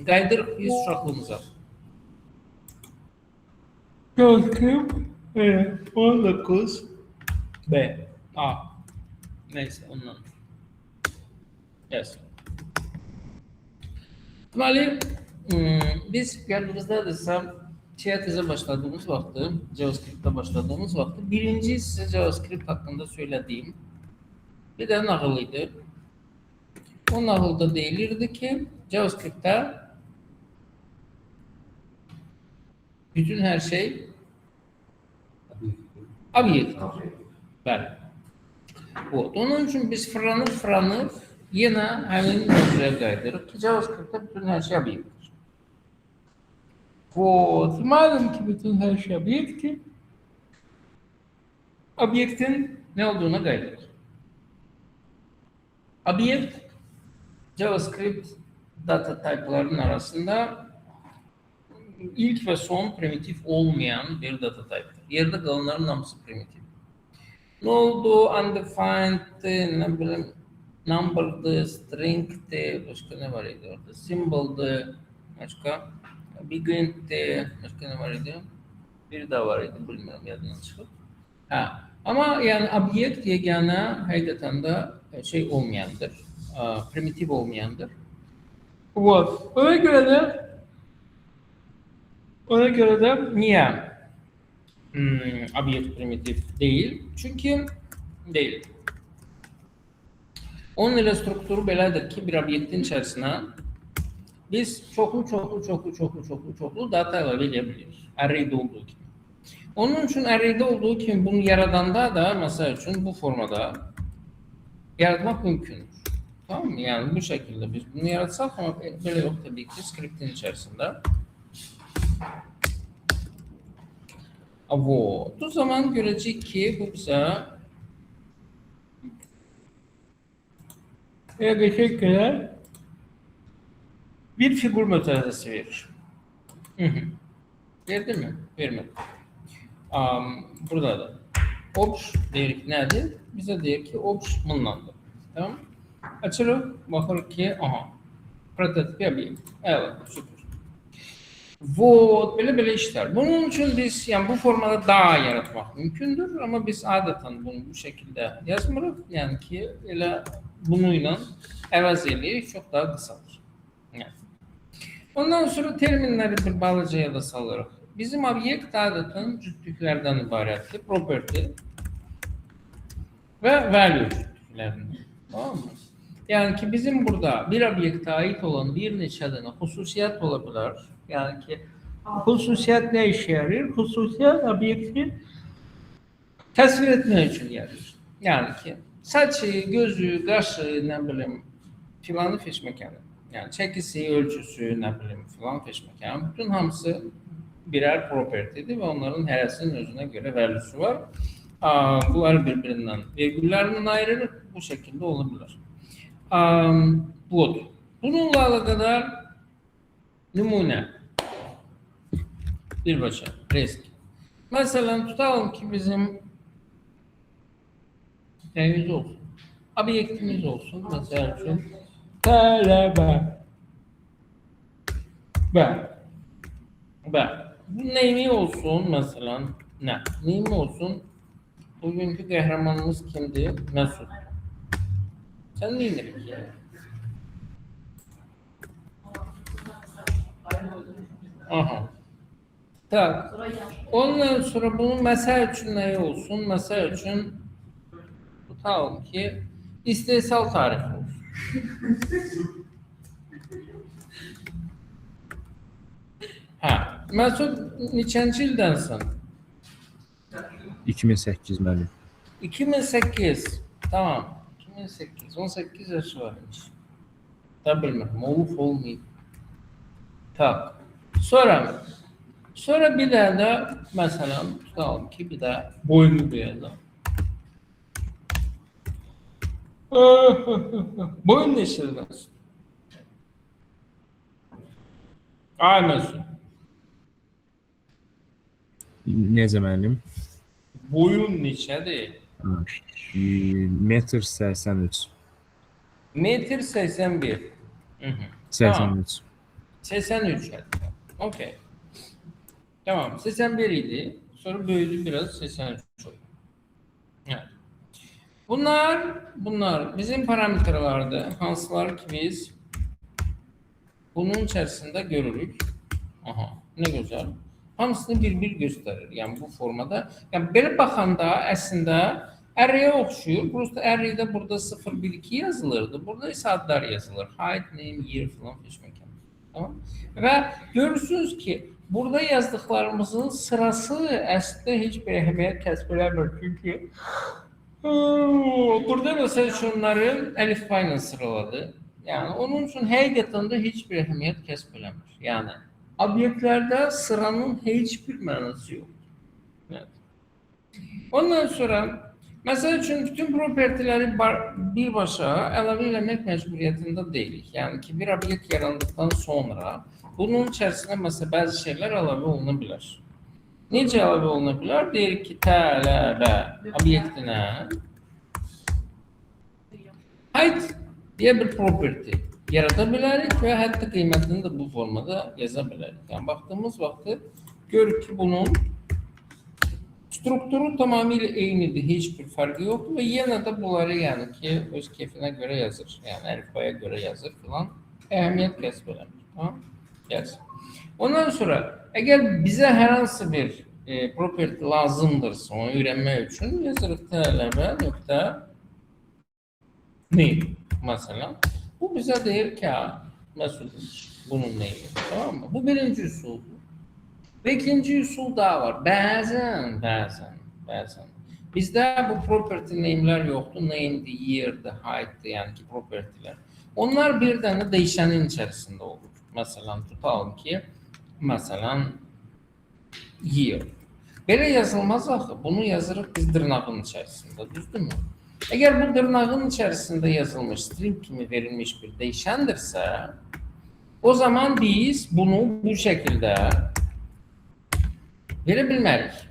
Qaydırıq biz uşaqlığımıza. JavaScript 19 B. A. Neyse ondan. Yes. Deməli, biz yadınızda desem TYT-ə başladığımız vaxtı, JavaScript-ə başladığımız vaxtı birinci size JavaScript hakkında söylediğim bir de nağıl idi. O nağılda deyilirdi ki JavaScript'te bütün her şey obyekt. Bəli. Onun için biz fırlanıp yine həmin mövzuya qaydırıq ki JavaScript'te bütün her şey obyektdir. Madem ki bütün her şey obyekt ki obyektin ne olduğuna qaydırıq. Obyekt JavaScript data type'ların arasında ilk ve son primitif olmayan bir data type'dır. Yerde kalanların hamısı primitif. Ne oldu? Undefined'di, ne bileyim, number'dı, string'di, başka ne var idi orada? Symbol'dı, başka begin'di, başka ne var idi? Bir daha var idi, bilmiyorum yadından çıkıp. Ama yani obyekt yegane hakikaten de şey olmayandır, primitif olmayandır. Ona göre de niye obyekt primitif değil? Çünkü değil. Onun ile strukturu belədir ki bir obyektin içerisine biz çoklu data ilave edebiliriz. Array'de olduğu gibi. Onun için array'de olduğu gibi bunu yaradanda da mesela için bu formada yaratmak mümkündür. Tamam mı? Yani bu şekilde biz bunu yaratsak ama böyle yok tabii ki script'in içerisinde. O zaman görecek ki bu bize teşekkürler bir figür metadası verir. Verdi mi? Vermedi. Burada da obj deyir ki nedir? Bize deyir ki obj bundandır. Tamam. Açılır. Bakır ki prototip yapayım. Evet, süper. Böyle işler. Bunun için biz yani bu formada daha yaratmak mümkündür ama biz adeten bunu bu şekilde yazmırıq. Yani ki elə bununla əvəz eləyirik, çok daha kısalır. Yani. Ondan sonra terminleri bir balıcaya da salırıq. Bizim obyekt adeten cütlüklerden ibarətdir. Property ve value cütlüklerinden. Tamam mı? Yani ki bizim burada bir obyekte ait olan bir neçə dənə xüsusiyyət olabilir. Yani ki hususiyet ne işe yarıyor? Hususiyet obyekti tasvir etmek için yarıyor. Yani ki saçı, gözü, qaşı, ne bileyim filanı fiş mekanı. Yani çekisi, ölçüsü, ne bileyim filan fiş mekanı. Bütün hamısı birer property'dir ve onların herəsinin özüne göre value'su var. Bunlar birbirinden virgüllerinden ayrılır. Bu şekilde olabilir. Bununla alakadar numune bir başa risk. Mesela tutalım ki bizim neyimiz olsun. Obyektimiz olsun. Mesela şu talebe. Bu neyimi olsun mesela ne? Neyimi olsun? Bugünkü kahramanımız kimdi? Mesut. Sen neyin ki? Tak. Ondan sonra bunun mesela için ne olsun? Mesela için tutalım ki istehsal tarihi olsun. Mesut neçənci ildensin? 2008 müəllim. 2008. Tamam. 2008. 18 yaşı varmış. Tabi bilmiyorum. Olup olmayıp. Tak. Sonra bir daha da mesela tutalım ki bir daha boynu bir adam. Boyun neçədir? Mesut. Necə müəllim? Boyun neçədir? Metr 83. Metr 81. Hı hı. 83. 83 hadi. Okey. Tamam. 81 idi. Sonra büyüdü biraz 83 oldu. Evet. Bunlar bizim parametrelerdi. Hansılar ki biz bunun içerisinde görürük. Aha, ne güzel. Hamısını bir gösterir. Yani bu formada. Yani belə baxanda əslində array'e oxşuyur. Prosta array'de burada 0, 1, 2 yazılırdı. Burada ise adlar yazılır. Height, name, year falan seçməkən. Tamam. Və görürsünüz ki, burada yazdıklarımızın sırası əslində heç bir əhəmiyyət kəsb eləmir. Çünki burada mesela şunların əlifbayla sıraladı. Yani onun için həqiqətən də heç bir əhəmiyyət kəsb eləmir. Yani obyektlərdə sıranın heç bir mənası yoxdur. Evet. Ondan sonra mesela için bütün propertileri birbaşa əlavə eləmək məcburiyyətində deyilik. Yəni ki, bir obyekt yarandıktan sonra bunun içərisinə mesela bazı şeyler əlavə oluna bilər. Necə əlavə oluna bilər? Deyirik ki, tələbə obyektinə height diye bir property yaratabiliriz ve hatta kıymetini de bu formada yazabiliriz. Yani baktığımız vakti görürük ki bunun strukturu tamamıyla eynidir, hiçbir farkı yok ve yine de bunları yani ki öz keyfine göre yazır. Yani alfaya göre yazır falan. Ehemmiyet kesbelenir. Tamam? Yes. Ondan sonra eğer bize herhangi bir property lazımdırsa onu öğrenmek için yazırız tələbə nokta name mesela. Bu bize deyir ki Mesut bunun neydi, tamam mı? Bu birinci usul. Ve ikinci usul daha var. Bazen. Bizde bu property name'ler yoktu. Name'di, year'di, height'di yani ki property'ler. Onlar bir tane değişenin içerisinde olur. Mesela tutalım ki mesela year. Böyle yazılmaz axı. Bunu yazırıq biz dırnağın içerisinde. Düzdür mü? Eğer bu dırnağın içerisinde yazılmış string kimi verilmiş bir değişendirse o zaman biz bunu bu şekilde verebilmeliyiz.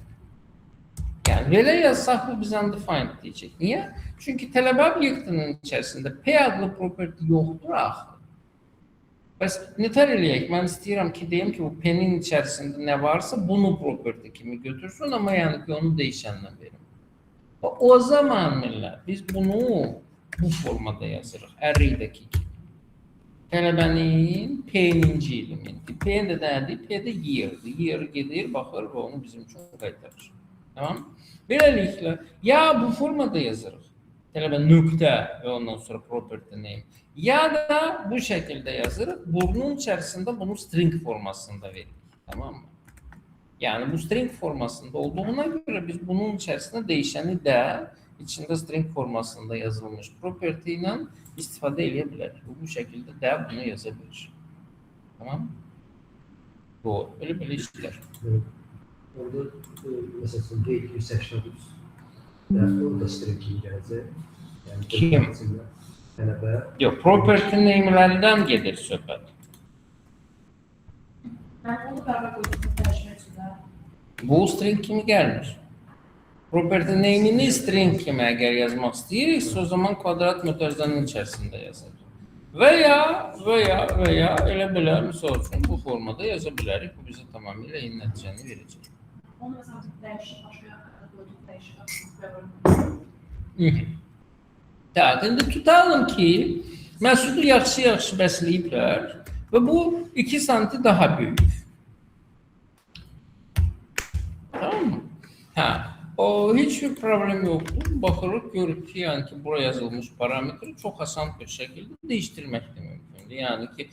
Yani böyle yazsak bu bize undefined diyecek. Niye? Çünkü tələbə obyektinin içerisinde P adlı property yoktur axı. Bəs nətər eləyək? Mən istəyirəm ki, deyim ki, bu P-nin içerisinde ne varsa bunu property kimi götürsün ama yani ki onu değişenden verin. O zaman millet biz bunu bu formada yazırıq. Array'deki gibi. Tələbənin P-ninci elementi. P de nədir? P de year'dir. Year gedir, baxır və onu bizim üçün qaytarır. Tamam? Beləliklə, ya bu formada yazırıq. Tələbə nöqtə və ondan sonra property name. Ya da bu şekilde yazırıq. Bunun içerisinde bunu string formasında veririk. Tamam mı? Yani bu string formasında olduğuna göre biz bunun içerisinde değişeni de içinde string formasında yazılmış property ile istifade edebiliriz. Bu şekilde de bunu yazabilir. Tamam mı? Doğru. Böyle işler. Orada mesela gate bir section yani orada string kimi gələcək. Yəni Kim? tələbə Yok, property name'lerden gelir söhbət. Ben onu beraber koydum değişmek için. Bu string kimi gelmir. Property name'ini string kimi eğer yazmak istəyiriksə, o zaman kvadrat mütərizənin içerisinde yazar. Veya elə belə misal üçün bu formada yazabiliriz. Bu bize tamamıyla eyni nəticəni verəcək. Onu mesela değişik başka koydum değişik. Tak, indi tutalım ki Məsudu yaxşı bəsləyiblər və bu 2 santi daha büyük. Tamam mı? O hiçbir problem yoktu. Bakırıq, görürük ki, yani ki buraya yazılmış parametre çok asan bir şekilde değiştirmek de mümkündür. Yani ki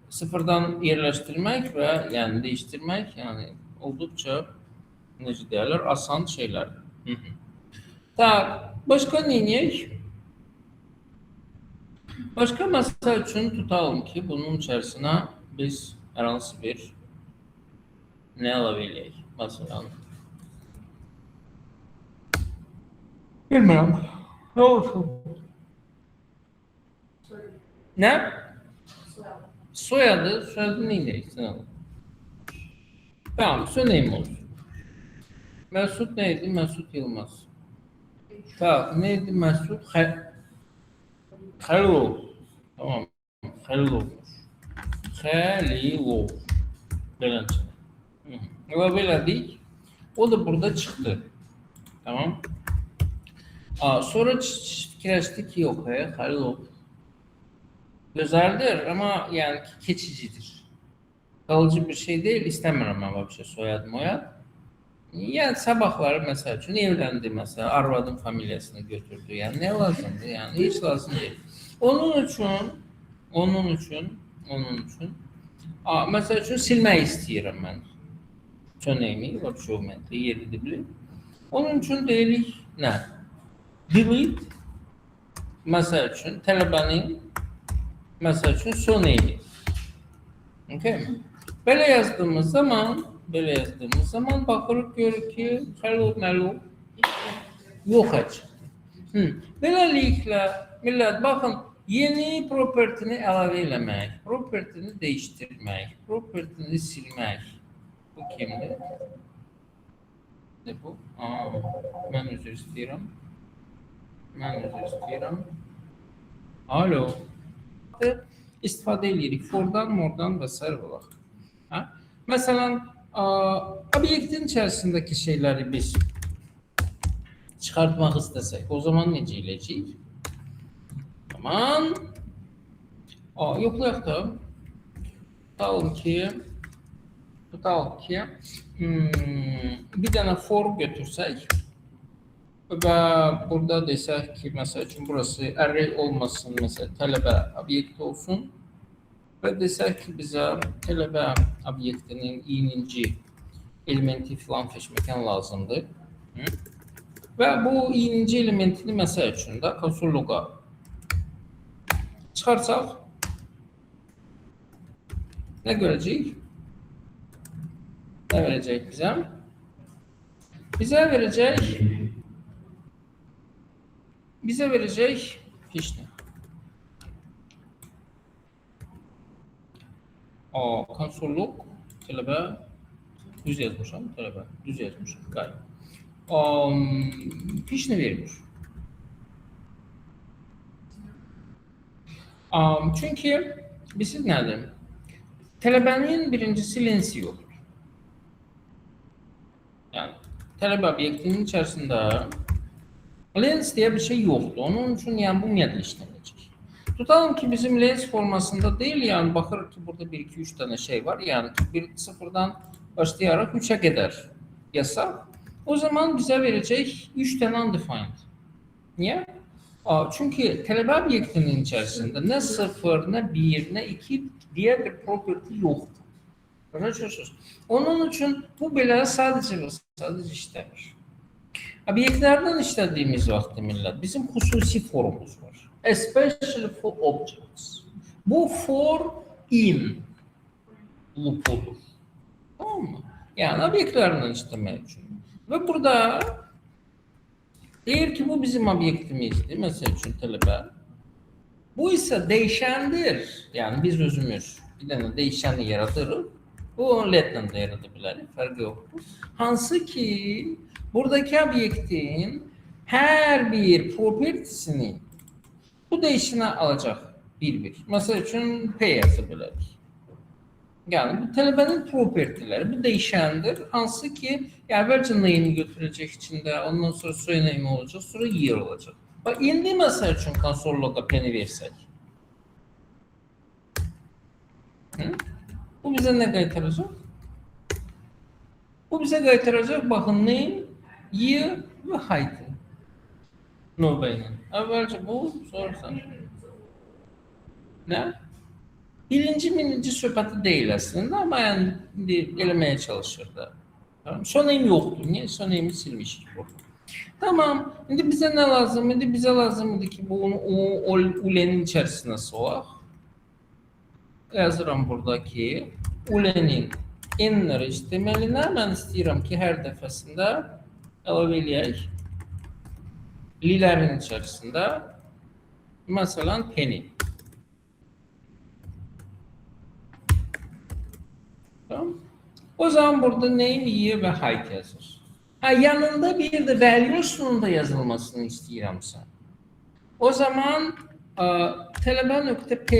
sıfırdan yerleştirmek ve yani değiştirmek yani oldukça necə deyirlər, asan şeyler. Tak, başka neyək? Başka mesele için tutalım ki bunun içerisine biz herhangi bir ne əlavə eləyək? Mesela bilmiyorum. Ne olsun? Ne? Soyadı neydi? Tamam, söyleyeyim olsun. Mesut neydi? Mesut Yılmaz. Tamam, neydi Mesut? Halil. Tamam. Xəlilovmuş. Xəlilov. Beləncə. Və belədik. O da burada çıxdı. Tamam. Sonra fikirləşdik ki, yox, Xəlilov gözəldir, amma yəni ki, keçicidir. Qalıcı bir şey deyil, istəmirəm mən vəbşə soyad. Yəni sabahları məsəl üçün evləndi, məsələn, arvadın familiyasını götürdü. Yəni nə lazımdır? Yəni heç lazım deyil. Onun üçün məsəl üçün silmək istəyirəm mən. Sönəyimi, vəbşə ümumiyyətlə yeridir bilir. Onun üçün deyirik nə? Delete, məsəl üçün tələbənin, məsəl üçün sönəyimi. Okay mi? Belə yazdığımız zaman baxırıq, görürük ki, Xəlilov Məlov yox çıxdı. Beləliklə, millət, baxın, yeni propertini əlavə eləmək, propertini dəyişdirmək, propertini silmək. Bu kimdir? Ne bu? Mən üzr istəyirəm. Alo. İstifadə edirik. Fordan, mordan və s. olaq. Məsələn, obyektin içərisindəki şeyləri biz çıxartmaq istəsək, o zaman necə eləyəcəyik? Tamam. Yoxlayaq da. Tutalım ki, bir dənə for götürsək və burada desək ki, məsəl üçün burası array olmasın, məsələn, tələbə obyekti olsun və desək ki, bizə tələbə obyektinin iyninci elementi filan seçməkən lazımdır. Və bu iyninci elementini məsəl üçün də konsoloqa çıxarsaq, nə görəcəyik? Nə verəcək bizə? Bizə verəcək heç nə. Konsolluq, tələbə, düz yazmışam, qayıb. Heç nə vermir. Çünki, bilirsiniz nədir? Tələbənin birincisi lensi yoxdur. Yəni, tələbə obyektinin içərisində lens deyə bir şey yoxdur. Onun üçün yəni bu ümumiyyətlə işləməyəcək. Tutalım ki, bizim lens formasında deyil, yəni baxırıq ki, burada 1, 2, 3 dənə şey var. Yəni ki, 0-dan başlayaraq 3-ə qədər yazsaq, o zaman bizə verəcək 3 dənə undefined. Niyə? Çünki tələbə obyektinin içərisində nə 0, nə 1, nə 2 deyə bir property yoxdur. Onun üçün bu belə sadəcə işləmir. Obyektlərdən işlədiyimiz vaxt millət, bizim xüsusi formumuz var. Especially for objects. Bu for in loopudur. Tamam mı? Yəni obyektlərdən işləmək üçün. Və burada deyir ki, bu bizim obyektimizdir. Məsəl üçün tələbə. Bu isə dəyişəndir. Yəni biz özümüz bir dənə dəyişəni yaradırıq. Bu letlə də yarada bilərik, fərqi yoxdur. Hansı ki, buradakı obyektin hər bir propertisini bu dəyişənə alacaq bir-bir. Məsəl üçün P yazı bilərik. Yəni, bu tələbənin propertiləri, bu dəyişəndir. Hansı ki, əvvəlcə name götürəcək içində, ondan sonra soyname olacaq, sonra year olacaq. Bax, indi məsəl üçün konsolloqa P-ni versək. Bu bizə nə qaytaracaq? Bu bizə qaytaracaq, baxın, name, year və height. Növbə ilə. Əvvəlcə bu, sonrasan. Nə? Birinci söhbəti deyil əslində, amma yəni eləməyə çalışır da. Sonayım yoxdur. Niyə? Sonayımı silmişik burada. Tamam. İndi bizə nə lazım? İndi bizə lazımdır ki, bunu o ulenin içərisinə soğaq. Yazıram buradakı ulenin inner HTML-inə mən istəyirəm ki, hər dəfəsində əlavə eləyək. Lilərin içərisində məsələn penny. Tamam. O zaman burada name, year və height yazır. Yanında bir də value'sunun da yazılmasını istəyirəmsə. O zaman tələbə.p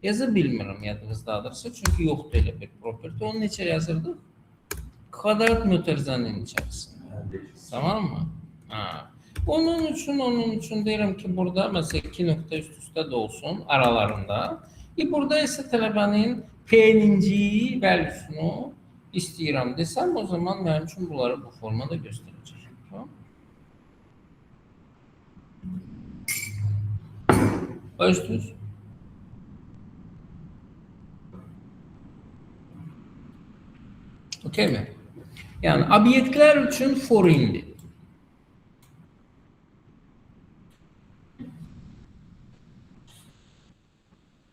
Yaza bilmirəm yadınızdadırsa, çünki yoxdur elə bir property. Onu neçə yazırdıq? Kvadrat mötərizənin içərisində. Tamam mı? Ha. Onun üçün deyirəm ki, burada mesela 2 nokta üst-üstə də olsun aralarında. Burada isə tələbənin P-ninci valuesunu istəyirəm desəm, o zaman mənim üçün bunları bu formada göstərəcək. Tamam? Ölçdünüz? Okey mi? Yani obyektler üçün forindir.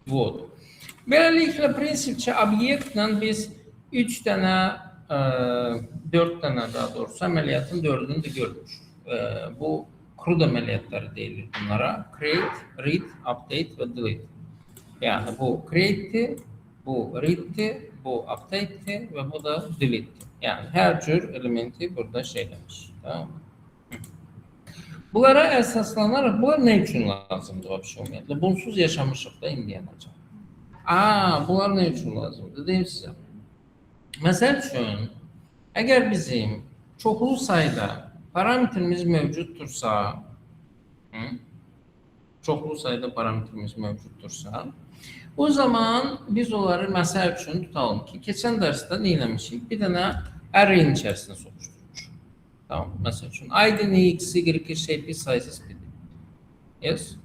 Вот. Beləliklə, prinsipçə obyektlə biz 3 dənə, 4 dənə daha doğrusu əməliyyatın 4'ünü də görmüşük. Bu CRUD əməliyyatları deyilir bunlara. Create, read, update və delete. Yəni bu create'dir, bu read'dir, bu update'dir və bu da delete'dir. Yəni hər cür elementi burada şeyləmiş. Tamam mı? Bunlara əsaslanaraq, bunlar nə üçün lazımdır ümumiyyətlə? Bunsuz yaşamışıq da indiyənəcək. Bunlar nə üçün lazımdır? Deyim sizə. Məsəl üçün, əgər bizim çoxlu sayda parametrimiz mövcuddursa, o zaman biz onları məsəl üçün tutalım ki, keçən dərsdə nə eləmişik? Bir dənə array'in içərisində soxuşdurmuşuq. Tamam, məsəl üçün, id x, y, shape, size, speed. Yes?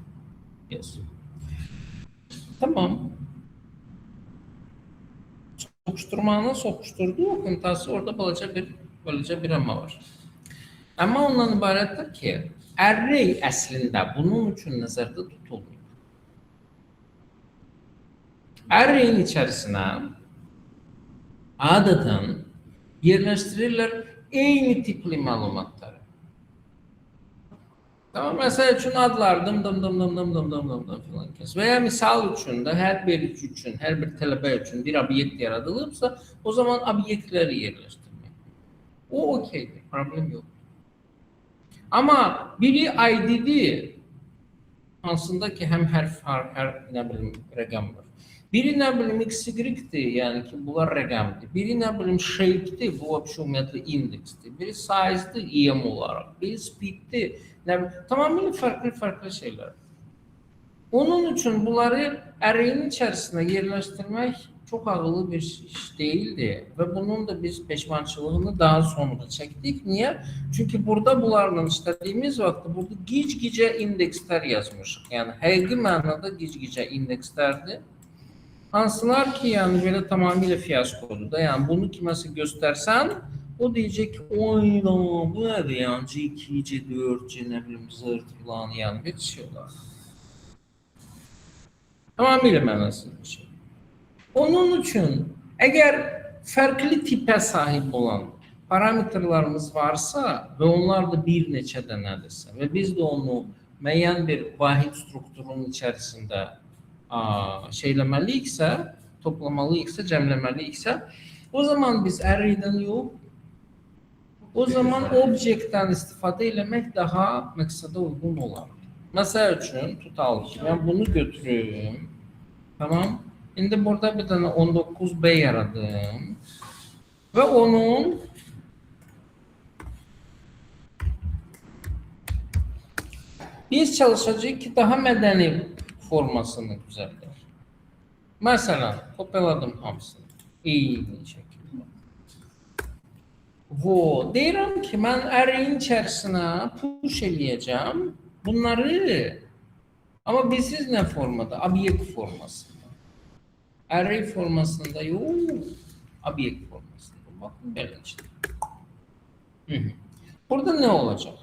Yes. Tamam. Soxuşturmanın soxuşturduğu kontası orada balaca bir amma var. Amma ondan ibarətdir ki, array əslində bunun üçün nəzərdə tutulmuyor. Array'in içərisinə adətən yerləşdirirlər eyni tipli məlumatları. Tamam, məsəl üçün adlar filan kəs. Və ya misal üçün də hər bir tələbə üçün bir obyekt yaradılıbsa, o zaman obyektləri yerləşdirmək. O okeydir, problem yoxdur. Amma biri ID-dir, hansında ki, həm hərf var, həm rəqəm var. Biri XY-dir, yəni ki, bunlar rəqəmdir. Biri shape-dir, bu ümumiyyətlə indeksdir. Biri size-dir, EM olaraq. Biri speed-dir. Tamamilə fərqli şeylər. Onun üçün bunları array'in içərisində yerləşdirmək çox ağıllı bir iş deyildi və bunun da biz peşmançılığını daha sonra çəkdik. Niyə? Çünki burada bunlarla işlədiyimiz vaxtda burada gic-gicə indekslər yazmışıq. Yəni həqiqi mənada gic-gicə indekslərdir. Hansılar ki, yəni belə tamamilə fiyaskodur da. Yəni bunu kiməsə göstərsən, o deyəcək ki, oyna, bu nədir? Yəni C2, C4, C nə bilim, zırt filan, yəni bir şey olar. Tamamilə mənasız bir şey. Onun üçün, əgər fərqli tipə sahib olan parametrlarımız varsa və onlar da bir neçə dənədirsə və biz də onu müəyyən bir vahid strukturun içərisində şeyləməliyiksə, toplamalıyıqsa, cəmləməliyiksə, o zaman biz array'dən yox, o zaman obyektdən istifadə eləmək daha məqsədə uyğun olar. Məsəl üçün, tutalım ki, mən bunu götürüm, tamam. İndi burada bir dənə 19B yaradım və onun biz çalışacağıq ki, daha mədəni formasını düzəldək. Məsələn, kopyaladım hamısını. Eyni şəkildə. Deyirəm ki, mən array'in içərisinə push eləyəcəm bunları, amma bizsiz nə formada? Obyekt formasında. Array formasında yox, obyekt formasında. Baxın, belə işte. Burada nə olacaq?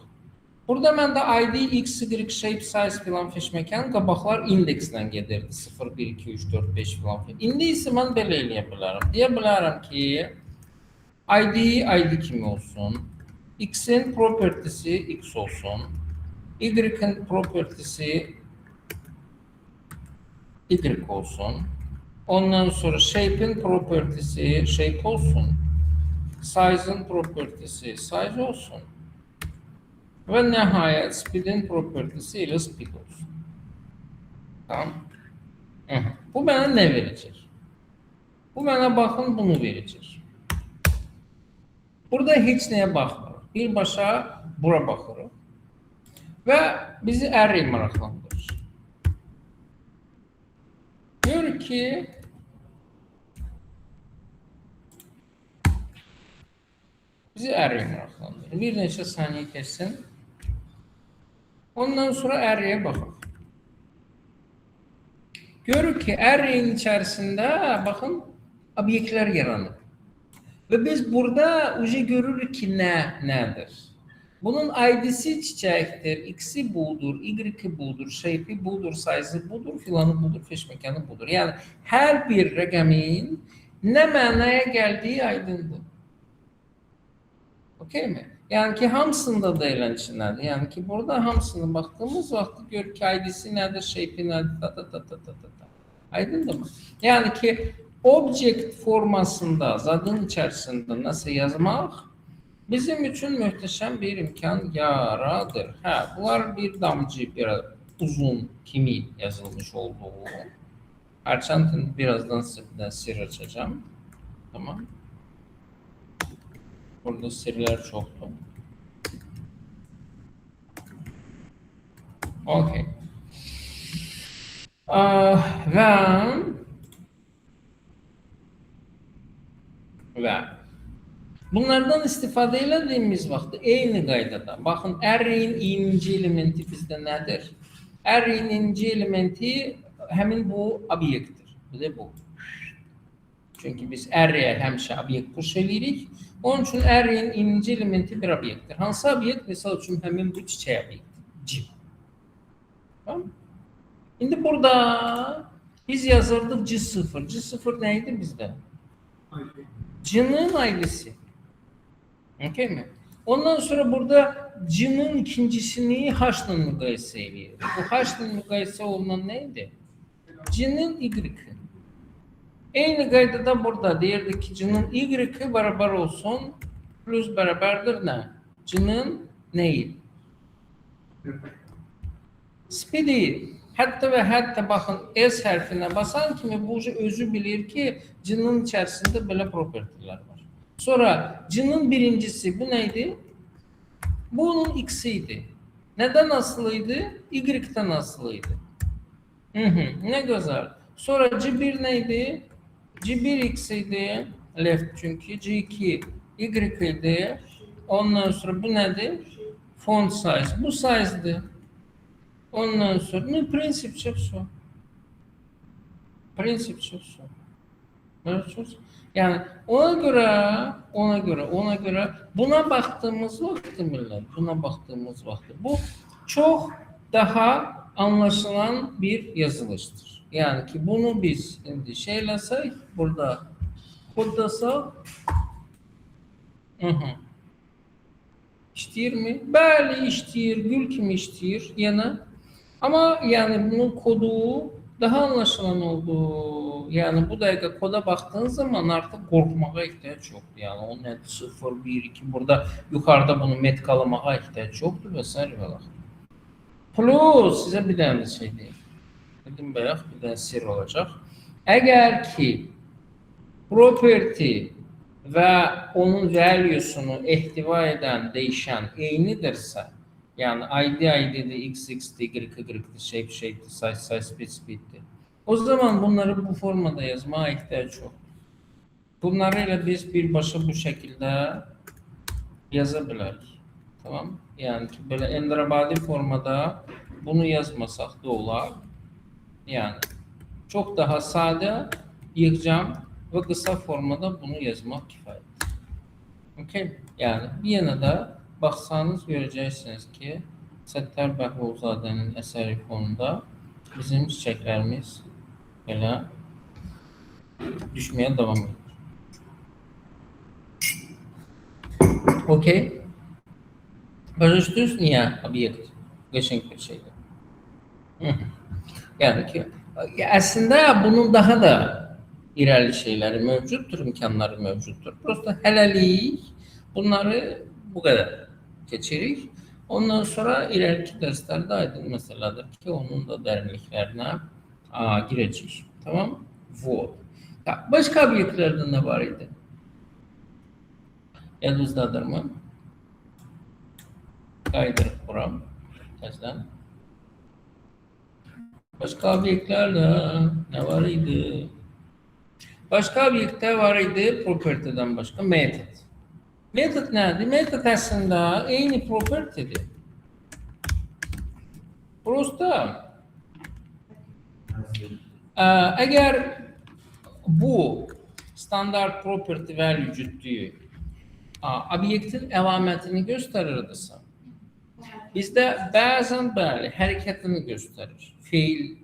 Burada məndə ID, X, Y, shape, size filan feşməkən qabaqlar indekslə gedirdi. 0, 1, 2, 3, 4, 5 filan filan. İndi isə mən belə eləyə bilərəm. Deyə bilərəm ki, ID kimi olsun. X'in propertisi X olsun. Y'in propertisi Y olsun. Ondan sonra shape'in propertisi shape olsun. Size'ın propertisi size olsun. Və nəhayət speed'in propertisi ilə speed olsun. Tamam. Bu mənə nə verəcək? Bu mənə baxın bunu verəcək. Burada heç nəyə baxmırıq. Birbaşa bura baxırıq. Və bizi array maraqlandırır. Görür ki, bizi array maraqlandırır. Bir neçə saniyə keçsin. Ondan sonra array'e baxaq. Görür ki, array'in içərisində baxın obyektlər yaranır. Və biz burada görürük ki, nədir? Bunun id'si çiçəkdir, x'i budur, y'si budur, shape'i budur, size'ı budur, filanı budur, feşməkanı budur. Yəni, hər bir rəqəmin nə mənaya gəldiyi aydındır. Okey mi? Yəni ki, hamısında da eləncədir. Yəni ki, burada hamısına baxdığımız vaxt görür ki, id'si nədir, shape'i nədir, Aydındır mı? Yəni ki, object formasında, zadın içərisində nəsə yazmaq bizim üçün möhtəşəm bir imkan yaradır. Bunlar bir damcı, biraz uzun kimi yazılmış olduğu. Hərçənd birazdan sizdən sir açacağım. Tamam. Burada sirlər çoxdur. Okey. Və bunlardan istifadə elədiyimiz vaxt eyni qaydada. Baxın, array'in 20-ci elementi bizdə nədir? Array'in 20-ci elementi həmin bu obyektdir. Bu. Çünki biz array'ə həmişə obyekt push edirik. Onun üçün array'in 20-ci elementi bir obyektdir. Hansı obyekt? Misal üçün həmin bu çiçək obyektidir. Cim. Tamam. İndi burada biz yazırdıq C0. C0 nə idi bizdə? C'nin ailesi. Okey mi? Ondan sonra burada C'nin ikincisini H'la müqayisə edirik. Bu H'la müqayisə olunan neydi? C'nin Y'ı. Eyni qaydada burada deyirdik ki, C'nin Y'ı bərabər olsun, plus bərabərdir nə? C'nin neyi? Speed. Hətta və hətta baxın, S hərfinə basan kimi bu özü bilir ki, C'nin içərisində belə propertilər var. Sonra C'nin birincisi bu neydi? Bunun X'i idi. Nədən asılı idi? Y'dən asılı idi. Nə gözəl. Sonra C1 neydi? C1 X idi. Left çünki. C2 Y idi. Ondan sonra bu nədir? Font size. Bu size'dir. Ondan sonra prinsip все. Prinsip все. Yani ona göre buna baktığımız vakti millet, bu çok daha anlaşılan bir yazılıştır. Yani ki bunu biz şimdi şeylesek, burada kodlasak, işləyir mi? Bəli, işləyir, gül kimi işləyir yana. Ama yani bunun kodu daha anlaşılan oldu. Yani bu dəqiqə koda baktığın zaman artık korkmağa ihtiyaç yoktu. Yani o net 0, 1, 2 burada yukarıda bunu metkalamağa ihtiyaç yoktu vesaire və Plus size bir tane şey diyeyim. Dedim bayaq bir tane sir olacak. Eğer ki property ve onun value'sunu ihtiva eden değişen eynidirse, yani id'dir, x'dir, y'dir, shape'dir, size, speed'dir. O zaman bunları bu formada yazmaya ihtiyaç yok. Bunlarıyla biz birbaşa bu şekilde yazabiliriz. Tamam? Yani ki böyle endrabadi formada bunu yazmasak da olar. Yani çok daha sade, yığcam ve kısa formada bunu yazmak kifayet. Okay? Yani bir yana da baksanız göreceksiniz ki Səttar Bəhlulzadənin əsəri fonunda bizim çiçəklərimiz belə düşməyə davam edir. Okey. Başa düşdünüz niyə obyekt? Qəşəng bir şeydir. Yəni ki, əslində bunun daha da irəli şeyləri mövcuddur, imkanları mövcuddur. Prosta hələlik bunları bu qədər keçirik. Ondan sonra ileriki derslerde aydın meseledir ki onun da derinliklerine girəcəyik. Tamam? Вот. Başqa obyektlərdə nə var idi? Yadınızdadırmı? Qaydırıq buram. Təzdən. Başqa obyektlərdə nə var idi? Başqa obyektlər var idi, property'dən başqa method. Method nədir? Method əslində eyni property'dir. Prosta əgər bu standart property value cütlüyü obyektin əlamətini göstərirdisə, bizdə bəzən bəli, hərəkətini göstərir. Feil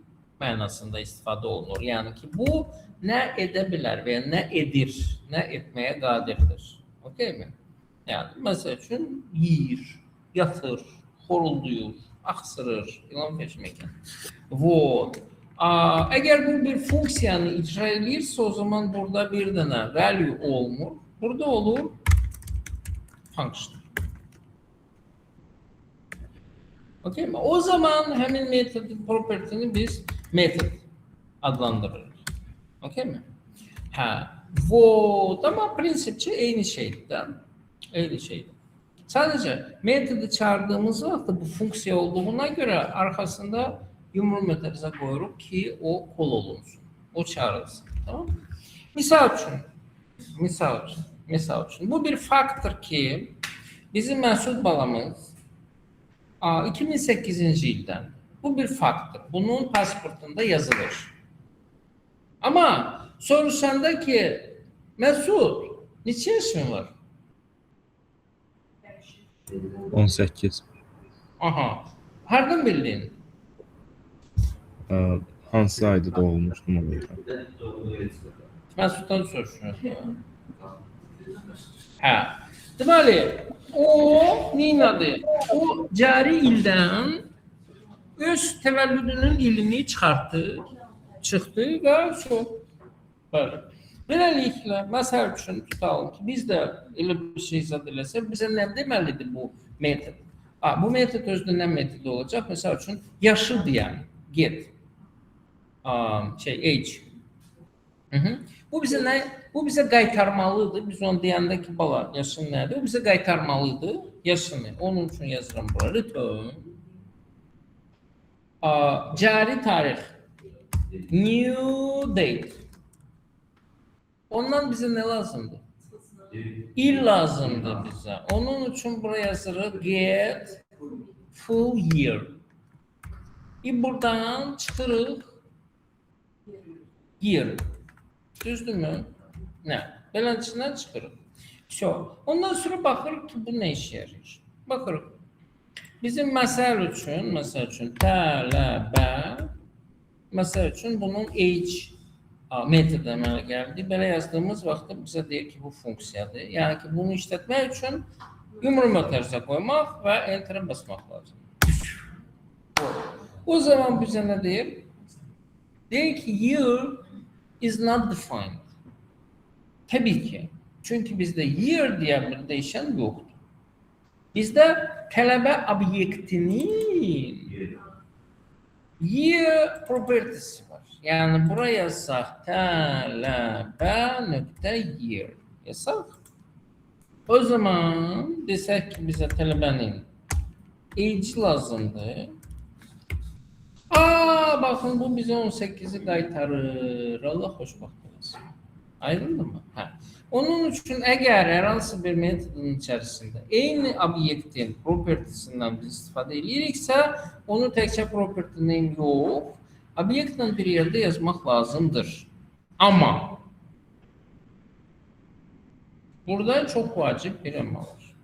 mənasında istifadə olunur. Yəni ki, bu nə edə bilər və ya nə edir, nə etməyə qadirdir. Okeymi? Yəni, məsəl üçün, yiyir, yatır, xorulduyur, axsırır, ilan peşməkən. Вот. Əgər bu bir funksiyanı icra edirsə, o zaman burada bir dənə value olmur. Burada olur function. Okeymi? O zaman həmin metodun propertini biz method adlandırırıq. Okeymi? Вот. Ama prinsipçi eyni şeydir də. Eyni şeydir. Sadəcə metodu çağırdığımız vaxt bu funksiya olduğuna görə arxasında yumru metodizə qoyuruq ki, o kol olunsun. O çağırılsın. Tamam? Misal üçün. Bu bir faktdır ki, bizim məhsul balamız 2008-ci ildən. Bu bir faktdır. Bunun pasportunda yazılır. Ama soruşanda ki, Mesut, neçə yaşın var? 18. Aha. Hardan bildin? Hansı ayda doğulmuşdum orada? Mesut'tan soruşuyorum. Deməli, o neyinadır? O cari ildən öz təvəllüdünün ilini çıxdı və bəli. Beləliklə, məsəl üçün tutalım ki, biz də elə bir şey izah ediləsə, bizə nə deməlidir bu metod? Bu metod özdə nə metodu olacaq? Məsəl üçün, yaşı deyən, get, age. Bu bizə qaytarmalıdır. Biz onu deyəndə ki, bala, yaşın nədir? O bizə qaytarmalıdır yaşını. Onun üçün yazıram bura. Return. Cari tarix. New date. Ondan bizə nə lazımdır? İl lazımdır bizə. Onun üçün buraya yazırıq get full year. Buradan çıxırıq year. Düzdürmü? Nə? Beləncindən çıxırıq. Ondan sonra baxırıq ki, bu nə işə yarayır? Baxırıq. Bizim məsəl üçün tələbə, məsəl üçün bunun age metodu əmələ gəldi. Belə yazdığımız vaxtda bizə deyir ki, bu funksiyadır. Yəni ki, bunu işlətmək üçün yumru metodizə qoymaq və enterə basmaq lazım. O zaman bizə nə deyir? Deyir ki, year is not defined. Təbii ki. Çünki bizdə year deyə bir dəyişən yoxdur. Bizdə tələbə obyektinin year property'si var. Yəni buraya yazsaq tələbə.year yazsaq. O zaman desək ki, bizə tələbənin age lazımdır. Baxın, bu bizə 18'i qaytarır. Allah xoşbaxt olasın. Aydındır mı? Onun üçün əgər hər hansı bir metodun içərisində eyni obyektin propertisindən biz istifadə ediriksə, onu təkcə property name yox, obyektlə bir yerdə yazmaq lazımdır. Amma burada çox vacib bir əmma var.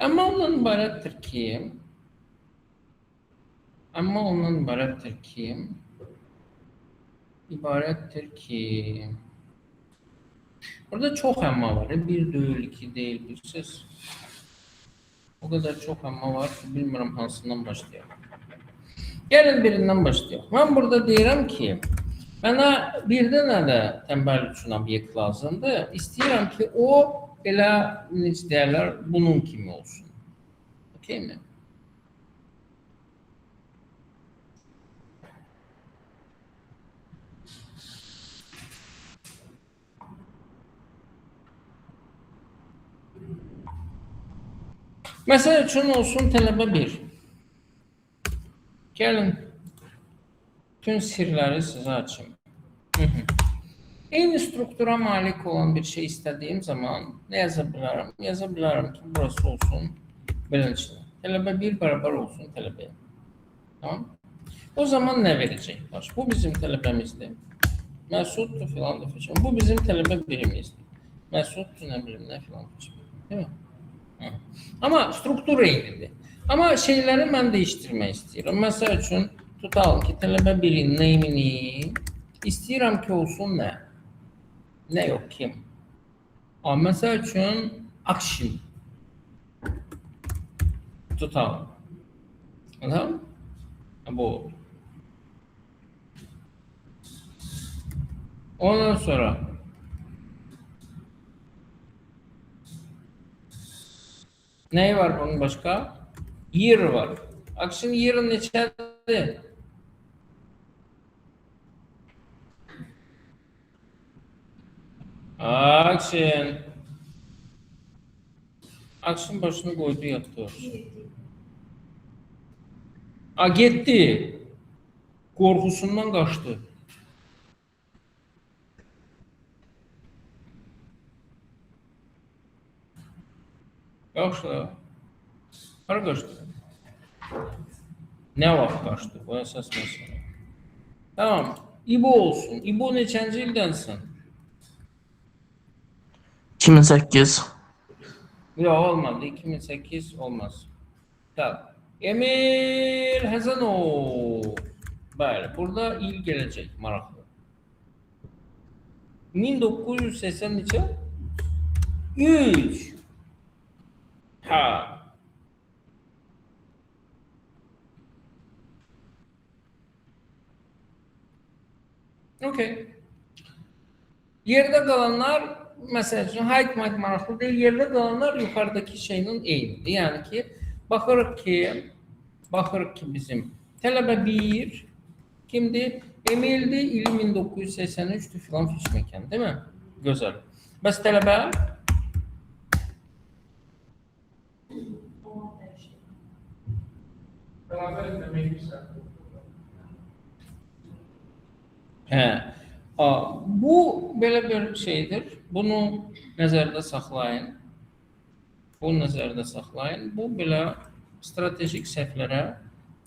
Əmma ondan ibarətdir ki, burada çox əmma var. Bir deyil, iki deyil, bir söz. O qədər çox əmma var ki, bilmirəm hansından başlayaq. Gəlin birindən başlayaq. Mən burada deyirəm ki, mənə bir dənə də tənbəl üçün obyekt lazımdır. İstəyirəm ki, o elə necə deyərlər, bunun kimi olsun. Okey mi? Məsəl üçün olsun tələbə 1. Gəlin, bütün sirləri sizə açım. Eyni struktura malik olan bir şey istədiyim zaman nə yaza bilərəm? Yaza bilərəm ki, burası olsun beləncə. Tələbə 1 bərabər olsun tələbəyə. Tamam. O zaman nə verəcək? Baş, bu bizim tələbəmizdir. Məsuddur filan da filan. Bu bizim tələbə birimizdir. Məsuddur nə bilim nə filan filan. Değil mi? Hı. Amma struktur eynidir. Amma şeyləri mən dəyişdirmək istəyirəm. Məsəl üçün tutalım ki, tələbə 1-in name'ini istəyirəm ki, olsun nə? Nə yox, kim? Məsəl üçün action. Tutalım. Tamam? Bu. Ondan sonra neyi var bunun başka? Year var. Action year'ın neçədir? Action. Action başını koydu yattı. Getdi. Qorxusundan qaçdı. Yaxşı. Hara qaçdı? Nə vaxt qaçdı? Bu əsas məsələ. Tamam. İbo olsun. İbo neçənci ildənsən? 2008. Yox, olmadı. 2008 olmaz. Tamam. Emil Həsənov. Bəli, burada il gələcək, maraqlı. 1980 neçə? 3. Ha. Okay. Yerdə qalanlar, məsəl üçün, height maraqlı deyil, yerdə qalanlar yuxarıdakı şeyin eynidir. Yəni ki, baxırıq ki bizim tələbə 1 kimdir? Emil'dir, ili 1983'tü filan fişməkən, değil mi? Gözəl. Bəs tələbə? Hə. Bu belə bir şeydir. Bunu nəzərdə saxlayın. Bu belə stratejik səhvlərə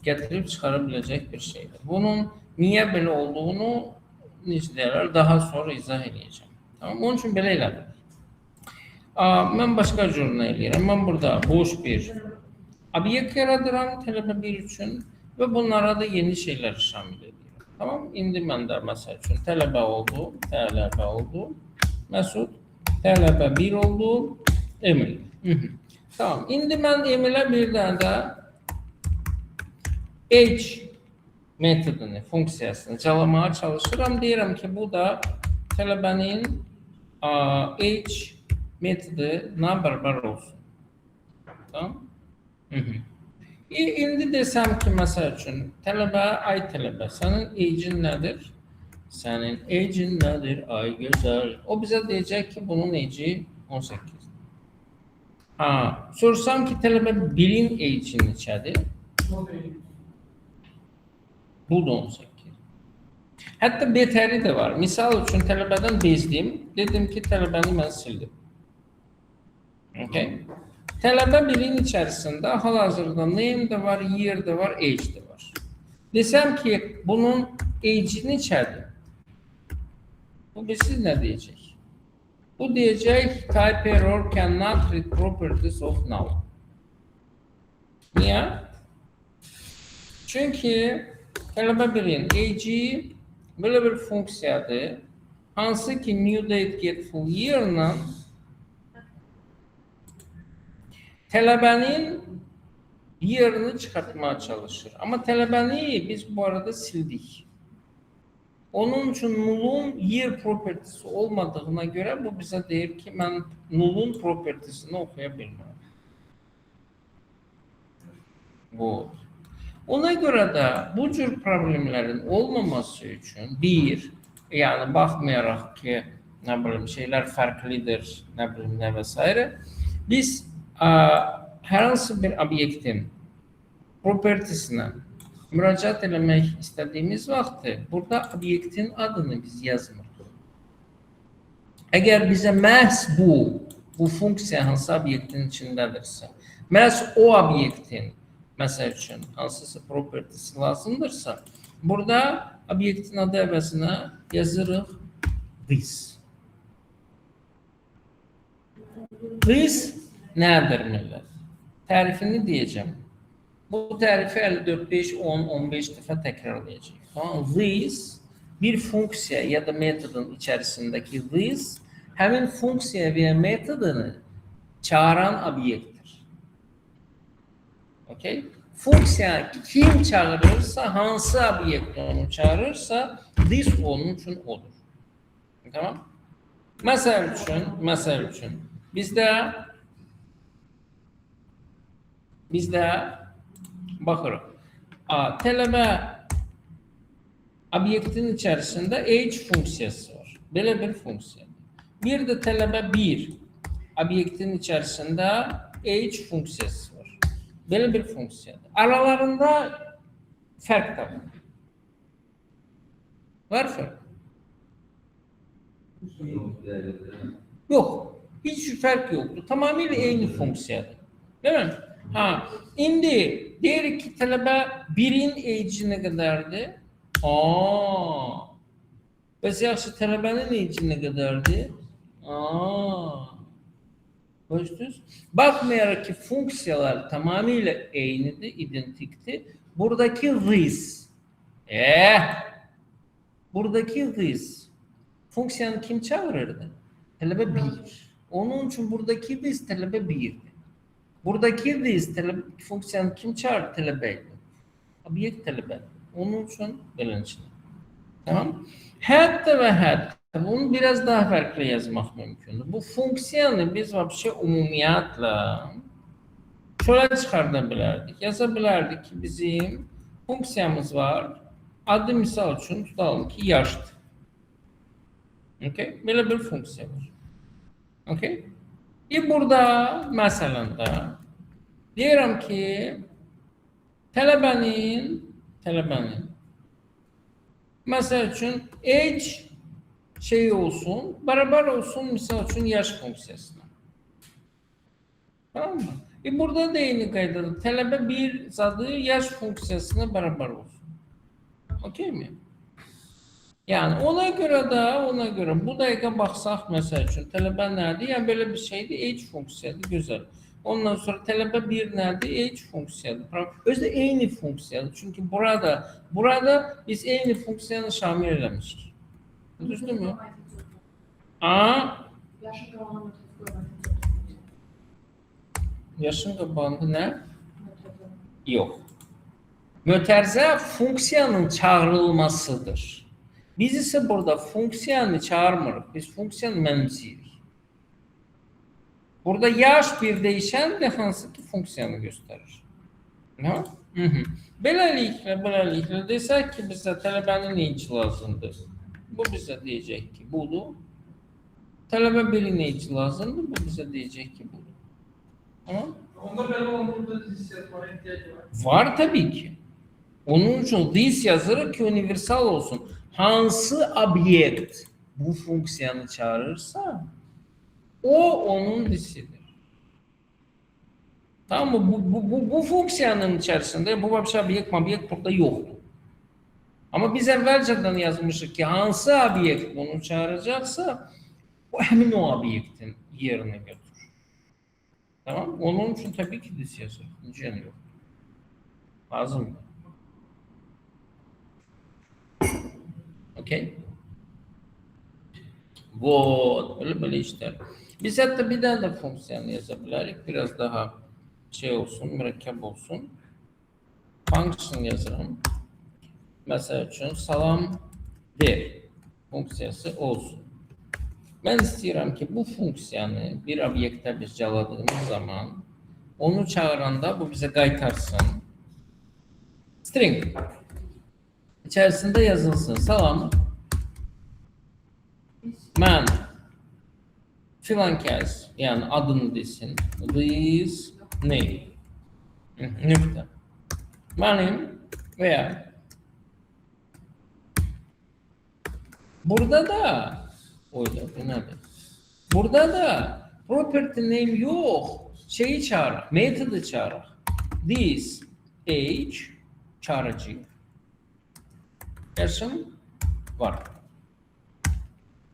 gətirib çıxara biləcək bir şeydir. Bunun niyə belə olduğunu necə daha sonra izah edəcəm. Tamam, onun üçün belə elədim. Mən başqa cür nə eləyirəm? Mən burada boş bir obyekt yaradıram tələbə 1 üçün və bunlara da yeni şeylər şamil edirəm. Tamam, indi məndə məsəl üçün tələbə oldu, Məsud, tələbə 1 oldu, Emil. Tamam, indi mən Emil'ə bir dənə də age metodunu, funksiyasını çalamağa çalışıram. Deyirəm ki, bu da tələbənin age metoduna bərabər olsun. Tamam? İndi desəm ki, məsəl üçün, ay tələbə, sənin age'in nədir? Sənin age'in nədir? Ay gözəl. O bizə deyəcək ki, bunun age'i 18. Sorsam ki, tələbə 1'in age'i neçədir? Bu da 18. Hətta betəri də var. Misal üçün, tələbədən bezdim. Dedim ki, tələbəni mən sildim. Okay. Tələbə 1'in içərisində hal-hazırda name də var, year də var, age də var. Desəm ki, bunun age'i neçədir? Bu siz nə deyəcək? Bu deyəcək, type error cannot read properties of null. Niyə? Çünki tələbə 1'in age'i belə bir funksiyadır. Hansı ki, new date get full year-la tələbənin yerini çıxartmaya çalışır. Amma tələbəni biz bu arada sildik. Onun üçün null'un year propertisi olmadığına görə bu bizə deyir ki, mən null'un propertisini oxuya bilmirəm. Ona görə də bu cür problemlərin olmaması üçün yəni baxmayaraq ki, nə bilim, şeylər fərqlidir, nə bilim, nə və s. Biz hər hansı bir obyektin propertisinə müracaat eləmək istədiyimiz vaxtı burada obyektin adını biz yazmırıq. Əgər bizə məhz bu funksiya hansı obyektin içindədirsə, məhz o obyektin, məsəl üçün, hansısa propertisi lazımdırsa, burada obyektin adı əvəzinə yazırıq this. This nədir millət? Tərifini deyəcəm. Bu tərifi 54, 5, 10, 15 dəfə təkrarlayacaq. This bir funksiya ya da metodun içərisindəki this həmin funksiya və metodunu çağıran obyektdir. Okay? Funksiya kim çağırırsa, hansı obyekt onu çağırırsa this onun üçün odur. Tamam? Məsəl üçün bizdə baxırıq. Tələbə obyektin içərisində age funksiyası var. Belə bir funksiyadır. Bir də tələbə 1 obyektin içərisində age funksiyası var. Belə bir funksiyadır. Aralarında fərq də var. Var fərq? Yox. Hiç fərq yoxdur. Tamamilə eyni funksiyadır. Değil mi? İndi deyirik ki, tələbə 1'in age nə qədərdir? Bəs yaxşı, tələbənin age nə qədərdir? Başdınız? Baxmayaraq ki, funksiyalar tamamilə eynidir, identikdir. Buradaki this. Buradaki this. Funksiyanı kim çağırırdı? Tələbə 1. Onun üçün buradaki this tələbə 1'dir. Buradaki this funksiyanı kim çağırır? Tələbə idi. Obyekt tələbə. Onun üçün beləncədir. Tamam? Hətta və hətta bunu biraz daha fərqli yazmaq mümkündür. Bu funksiyanı biz vəbşə ümumiyyətlə şöyle çıxarda bilərdik. Yaza bilərdik ki, bizim funksiyamız var. Adı misal üçün tutalım ki, yaşdır. Okay? Belə bir funksiya var. Okay? Burada, məsələn də, deyirəm ki, tələbənin, məsəl üçün, age şey olsun, bərabər olsun, misal üçün, yaş funksiyasına. Tamam mı? Burada da eyni qaydadır. Tələbə bir zadı yaş funksiyasına bərabər olsun. Okey mi? Yəni, ona görə bu dəqiqə baxsaq, məsəl üçün, tələbə nədir? Yəni, belə bir şeydir, age funksiyadır, gözəl. Ondan sonra tələbə 1 nədir? Age funksiyadır. Özdə eyni funksiyadır. Çünki burada biz eyni funksiyanı şamil eləmişik. Düzdür mü? Yaşın qabağında nə? Yox. Mötərizə funksiyanın çağırılmasıdır. Biz ise burada funksiyanı çağırmırıq. Biz funksiyanı mənimsiyirik. Burada yaş bir değişen de hansı ki funksiyanı göstərir. Beləliklə desək ki, bizə tələbənin age lazımdır. Bu bizə deyəcək ki, budur. Tələbə 1'in age lazımdır. Bu bizə deyəcək ki, budur. Onda belə olan burada this yazmaya ihtiyacı var. Var tabii ki. Onun için this yazırıq ki, universal olsun. Hansı obyekt bu funksiyanı çağırırsa o onun this'idir. Tamam mı? Bu funksiyanın içerisinde bu vəbşə obyekt burada yoktur. Ama biz əvvəlcədən yazmışıq ki, hansı obyekt bunu çağıracaqsa o həmin o obyektin yerini götürür. Tamam? Onun için tabii ki this yazır. Necə yoxdur. Lazımdır. Okay? Вот, böyle işler. Biz hatta bir daha da fonksiyonu yazabiliriz. Biraz daha şey olsun, mürekkep olsun. Function yazırım. Mesela için salam ver funksiyası olsun. Ben istiyorum ki bu fonksiyonu bir obyekte biz caladığımız zaman onu çağıranda bu bize qaytarsın. String. İçerisinde yazılsın. Salam. Mən filan kəs, yəni adını desin. This name. Nokta. Benim veya burada da burada da property name yok. Şeyi çağır, metodu çağır. This age çağırıcı. Versin var.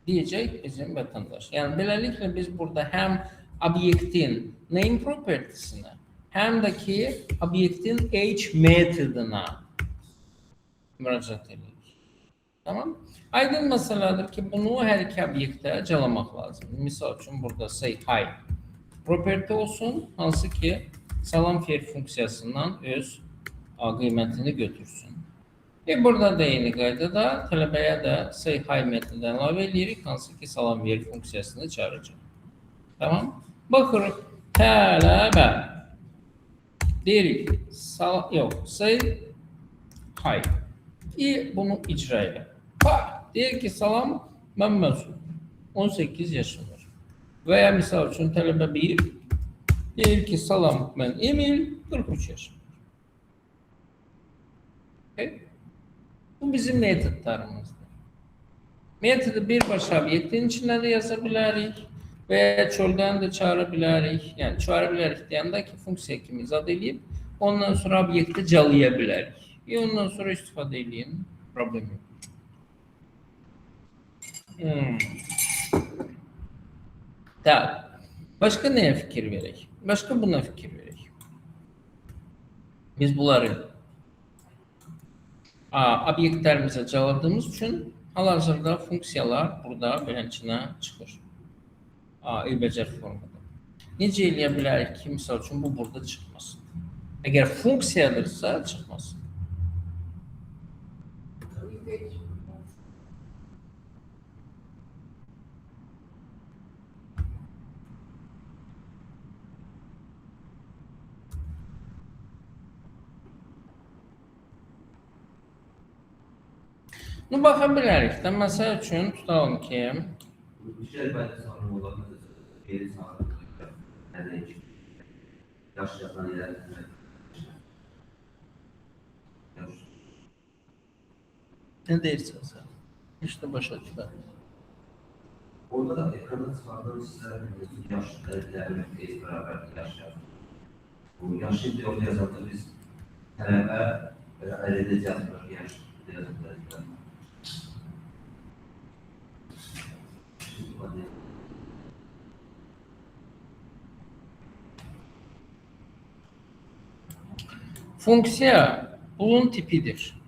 Diyecek bizim vatandaş. Yani böylelikle biz burada hem obyektin name property'sine hem de ki obyektin age metoduna müracaat ediyoruz. Tamam. Aydın meseledir ki bunu her iki obyektə calamaq lazım. Misal üçün burada say hi property olsun, hansı ki salam fer funksiyasından öz qiymətini götürsün. Burada da eyni qaydada tələbəyə də say hi metodunu əlavə edirik, hansı ki salam ver funksiyasını çağıracaq. Tamam. Baxırıq tələbə deyirik say hi. Bunu icra elə. Deyir ki salam mən Məsud 18 yaşım var. Və ya misal üçün tələbə 1 deyir ki salam mən Emil 43 yaşım var. Okay. Bu bizim metodlarımızdır. Metodu birbaşa obyektin içində də yaza bilərik və ya çöldən də çağıra bilərik. Yəni çağıra bilərik deyəndə ki funksiya kimi izad edib ondan sonra obyekti calaya bilərik. Ondan sonra istifadə edin. Problem yok. Tamam. Başka neye fikir verək? Başka buna fikir verək. Biz bunları obyektlərimizə cavabladığımız üçün hal-hazırda funksiyalar burada beləncəsinə çıxır. Eybəcər formada. Necə eləyə bilərik ki, misal üçün bu burada çıxmasın. Əgər funksiyadırsa çıxmasın. Baxa bilərik də, məsəl üçün tutalım ki, nə deyirsən sən? İşte başa çıxar. Orada da ekranda çıxardığınız sizlərə yaş dərəcələri bərabər yaş yazır. Bu yaşı orada yazanda biz tələbə əldə yazılır, yaş yazılır. Funksiya bunun tipidir.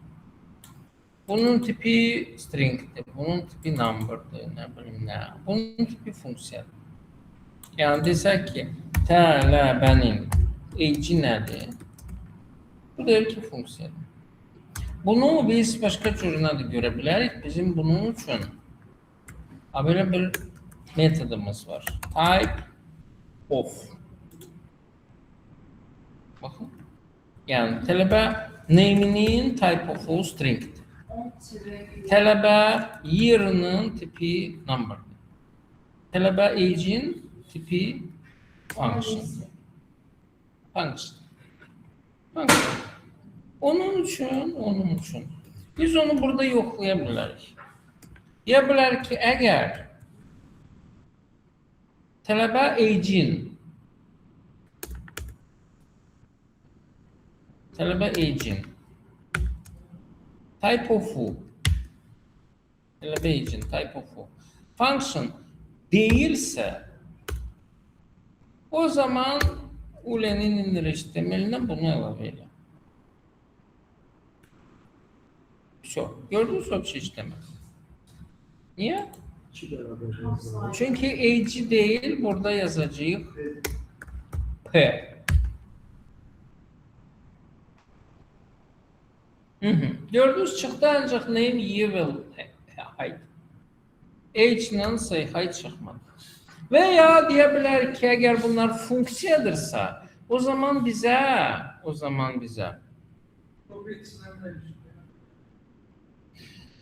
Bunun tipi stringdir, bunun tipi number'dır, nə bilim nə. Bunun tipi funksiyadır. Yəni desək ki, tələbənin age nədir? Bu deyir ki, funksiyadır. Bunu biz başqa cürünə də görə bilərik. Bizim bunun üçün belə bir metodumuz var. Type of. Baxın. Yəni tələbə name'inin type of'u stringdir. Tələbə year'ının tipi number'dır. Tələbə age'in tipi function. Onun üçün biz onu burada yoxlaya bilərik. Deyə bilərik ki, əgər tələbə age'in type of'u function değilsə o zaman ulenin indiriş temeline bunu əlavə elə. Gördünüz o bir şey işləməz. Niye? Çünkü age değil, burada yazacağıq P. Gördünüz çıxdı ancaq name year height. Age-lə say height çıxmadı. Və ya deyə bilərik ki, əgər bunlar funksiyadırsa, o zaman bizə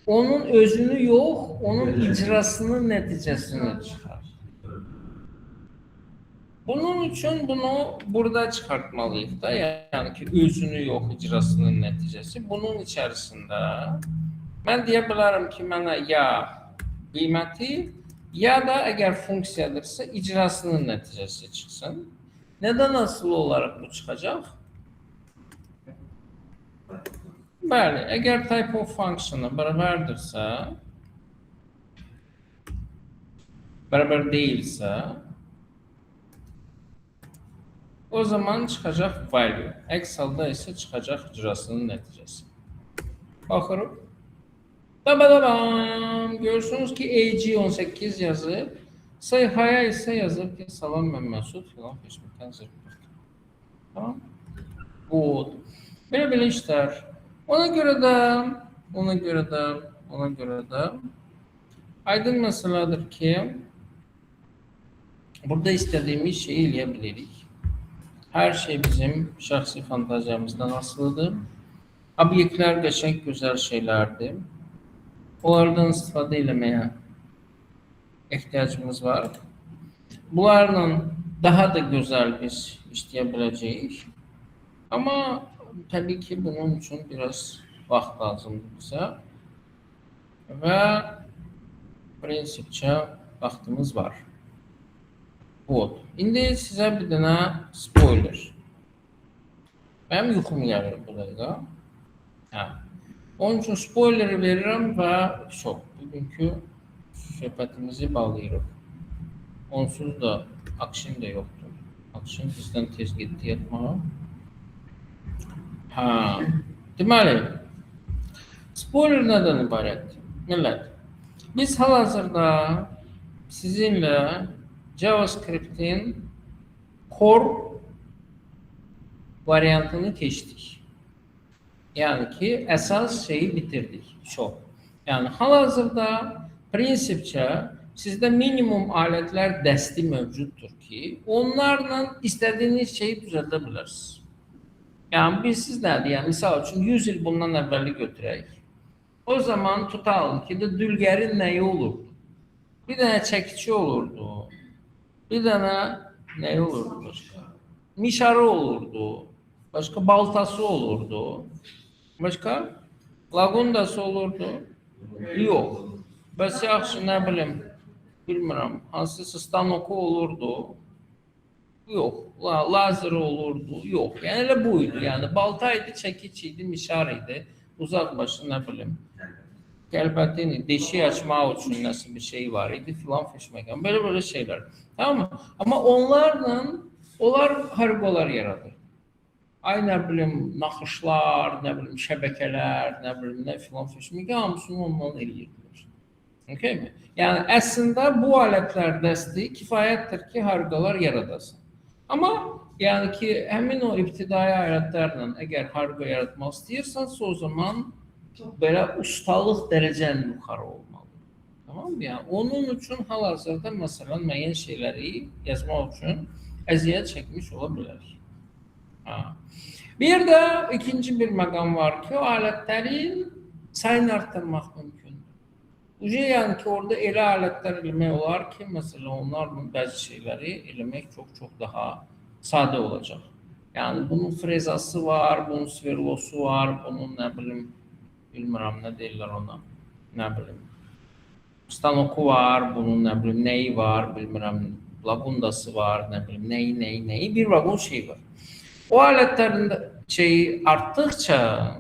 onun özünü yox, onun icrasının nəticəsini çıxar. Bunun için bunu burada çıkartmalıyız da, yani ki özünü yok icrasının neticesi. Bunun içerisinde ben diyebilirim ki bana ya kıymeti ya da eğer funksiyadırsa icrasının neticesi çıksın. Neden asıl olarak bu çıkacak? Bəli, eğer type of function'ı beraber değilse o zaman çıkacak value. Excel'da ise çıkacak icrasının neticesi. Bakırım. Dabadabam. Görürsünüz ki AG18 yazıb. Sayhaya ise yazıb ki salam ben Mesut filan Facebook'tan zırhdır. Tamam. Bu. Böyle işler. Ona göre de aydın meseledir ki burada istediğimiz şeyi eləyə Her şey bizim şahsi fantaziyamızdan asılıdır. Obyektler geçen güzel şeylerdi. Onlardan istifade etmeye ihtiyacımız var. Bunlarla daha da güzel biz işleyebileceğiz. Ama tabii ki bunun için biraz vaxt lazımdır bize. Ve prinsipçe vaxtımız var. Bu. İndi size bir tane spoiler. Benim yuxum gelir bu dəqiqə. Onun için spoileri veririm ve çok. Bugünkü söhbətimizi bağlayırıq. Onsuz da action da yoktur. Action bizden tez getdi yatmağa. Deməli, spoiler nədən ibarət? Millət, biz hal-hazırda sizinle JavaScript'in core variantını keçdik. Yani ki esas şeyi bitirdik. Çok. Yani hal-hazırda prinsipçe sizde minimum aletler dəsti mevcuttur ki onlarla istediğiniz şeyi düzeltebilirsiniz. Yani biz siz ne diye misal için 100 yıl bundan evveli götürək. O zaman tutalım ki de dülgerin neyi olurdu? Bir tane çekici olurdu. Bir tane ne olurdu başka? Mişarı olurdu. Başka baltası olurdu. Başka? Lagundası olurdu. Yok. Bəs yaxşı nə bilim, bilmirəm, hansısa stanoku olurdu. Yok. Lazer olurdu. Yok. Yani elə buydu. Yani baltaydı, çekiciydi, mişar idi. Uzaq başı nə bilim. Qəlbətin deşiyi açmaq üçün nəsə bir şey var idi filan feşməkan. Böyle şeyler. Tamam mı? Ama onlar harikalar yaradır. Ay ne bileyim nakışlar, ne bileyim şebekeler, ne bileyim ne filan feşməkan hamısını ondan eləyirlər. Okay mi? Yani aslında bu aletler dəsti kifayətdir ki harikalar yaradasın. Ama yani ki həmin o ibtidai aletlerle eğer harika yaratmaq istəyirsansa o zaman böyle ustalıq dərəcən yuxarı olmalı. Tamam mı? Yani onun için hal-hazırda mesela müəyyən şeyləri yazmaq üçün əziyyət çəkmiş ola bilər. Bir de ikinci bir məqam var ki o aletlerin sayını arttırmaq mümkündür. Yani ki orada elə aletler eləmək olar ki mesela onlarla bəzi şeyləri eləmək çok daha sade olacak. Yani bunun frezası var, bunun sverlosu var, bunun ne bileyim bilmirəm nə deyirlər ona. Nə bilim. Stanoku var, bunun nə bilim neyi var, bilmirəm. Lagundası var, nə bilim neyi bir vagon şey var. O aletlerin şeyi arttıkça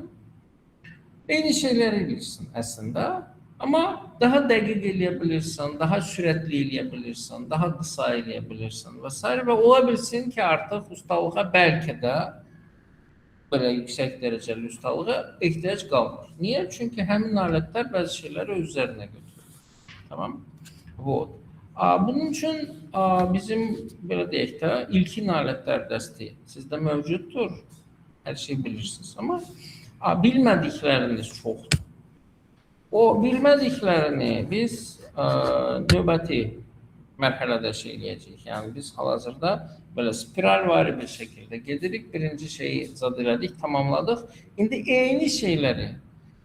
eyni şeyleri bilirsin aslında. Ama daha dəqiq eləyə daha sürətli eləyə daha qısa eləyə vesaire ve ola bilsin ki artık ustalığa belki de böyle yüksek dereceli ustalığa ihtiyaç kalmır. Niye? Çünkü həmin aletler bazı şeyleri üzerine götürür. Tamam? Bu. Bunun için bizim böyle deyək də ilkin aletler dəsti sizde mevcuttur. Her şeyi bilirsiniz ama bilmədikləriniz çoxdur. O bilmədiklərini biz növbəti mərhələdə eləyəcəyik. Yani biz hal-hazırda böyle spiralvari bir şekilde gedirik. Birinci şeyi zad elədik, tamamladık. İndi eyni şeyleri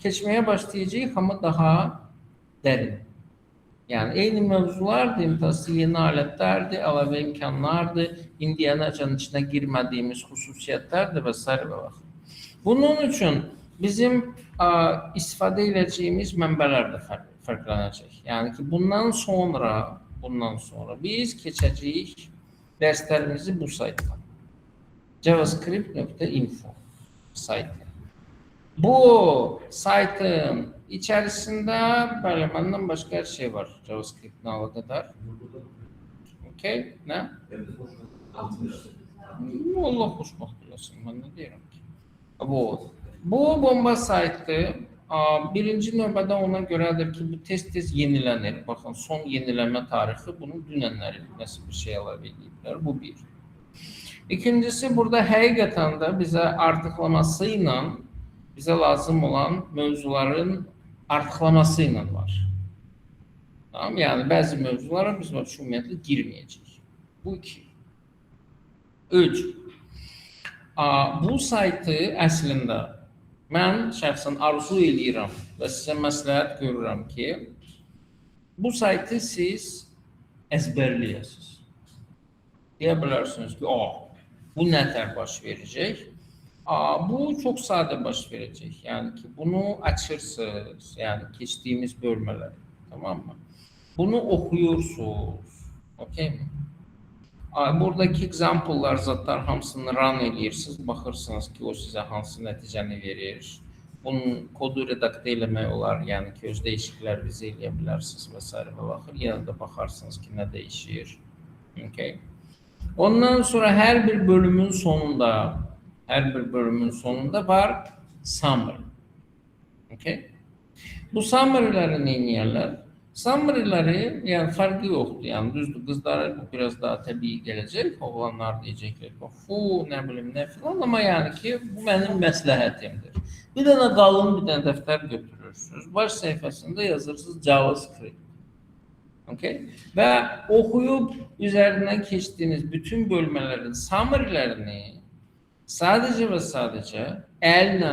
keçməyə başlayacağıq ama daha derin. Yani eyni mövzulardır, imtası yeni aletlerdir, əlavə imkanlardır, indiyənəcən içine girmediğimiz hususiyetlerdir vesaire ve bak. Bunun için bizim istifadə edəcəyimiz mənbələr də fərqlənəcək. Yəni ki, bundan sonra biz keçəcəyik derslerimizi bu saytdan. javascript.info saytı. Bu saytın içerisinde böyle benden başka her şey var JavaScript'le alakadar. Okey, ne? Allah hoşbaxt eləsin, ben ne deyirəm ki. Bu bomba saytı birinci növbədə ona görədir ki, bu tez-tez yenilənir. Baxın, son yenilənmə tarixi bunu dünənləri nəsə bir şey əlavə ediblər. Bu bir. İkincisi, burada həqiqətən də bizə artıqlaması ilə bizə lazım olan mövzuların artıqlaması ilə var. Tamam, yəni bəzi mövzulara biz ümumiyyətlə girməyəcəyik. Bu iki. Üç. Bu saytı əslində mən şəxsən arzu edirəm və sizə məsləhət görürəm ki, bu saytı siz əzbərləyəsiniz. Deyə bilərsiniz ki, bu nətər baş verəcək? Bu çok sadə baş verəcək. Yəni ki, bunu açırsınız, yəni keçdiyimiz bölmələr, tamam mı? Bunu oxuyursunuz, okey mi? Buradaki example'lar, zatlar hamısını run edirsiniz, baxırsınız ki, o sizə hansı nəticəni verir. Bunun kodu redaktə eləmək olar, yəni ki, öz dəyişikliklərinizi eləyə bilərsiniz və s. və baxır. Yenə də baxarsınız ki, nə dəyişir. Okay. Ondan sonra hər bir bölümün sonunda var summary. Okay. Bu summary'ləri neyniyərlər? Summary'ləri, yəni fərqi yoxdur. Yəni düzdür, qızlara bu biraz daha təbii gələcək. Oğlanlar deyəcəklər ki, nə bilim, nə filan. Amma yəni ki, bu mənim məsləhətimdir. Bir dənə qalın, bir dənə dəftər götürürsünüz. Baş səhifəsində yazırsınız JavaScript. Okay. Və oxuyub üzərindən keçdiyiniz bütün bölmələrin summary'lərini sadəcə və sadəcə əllə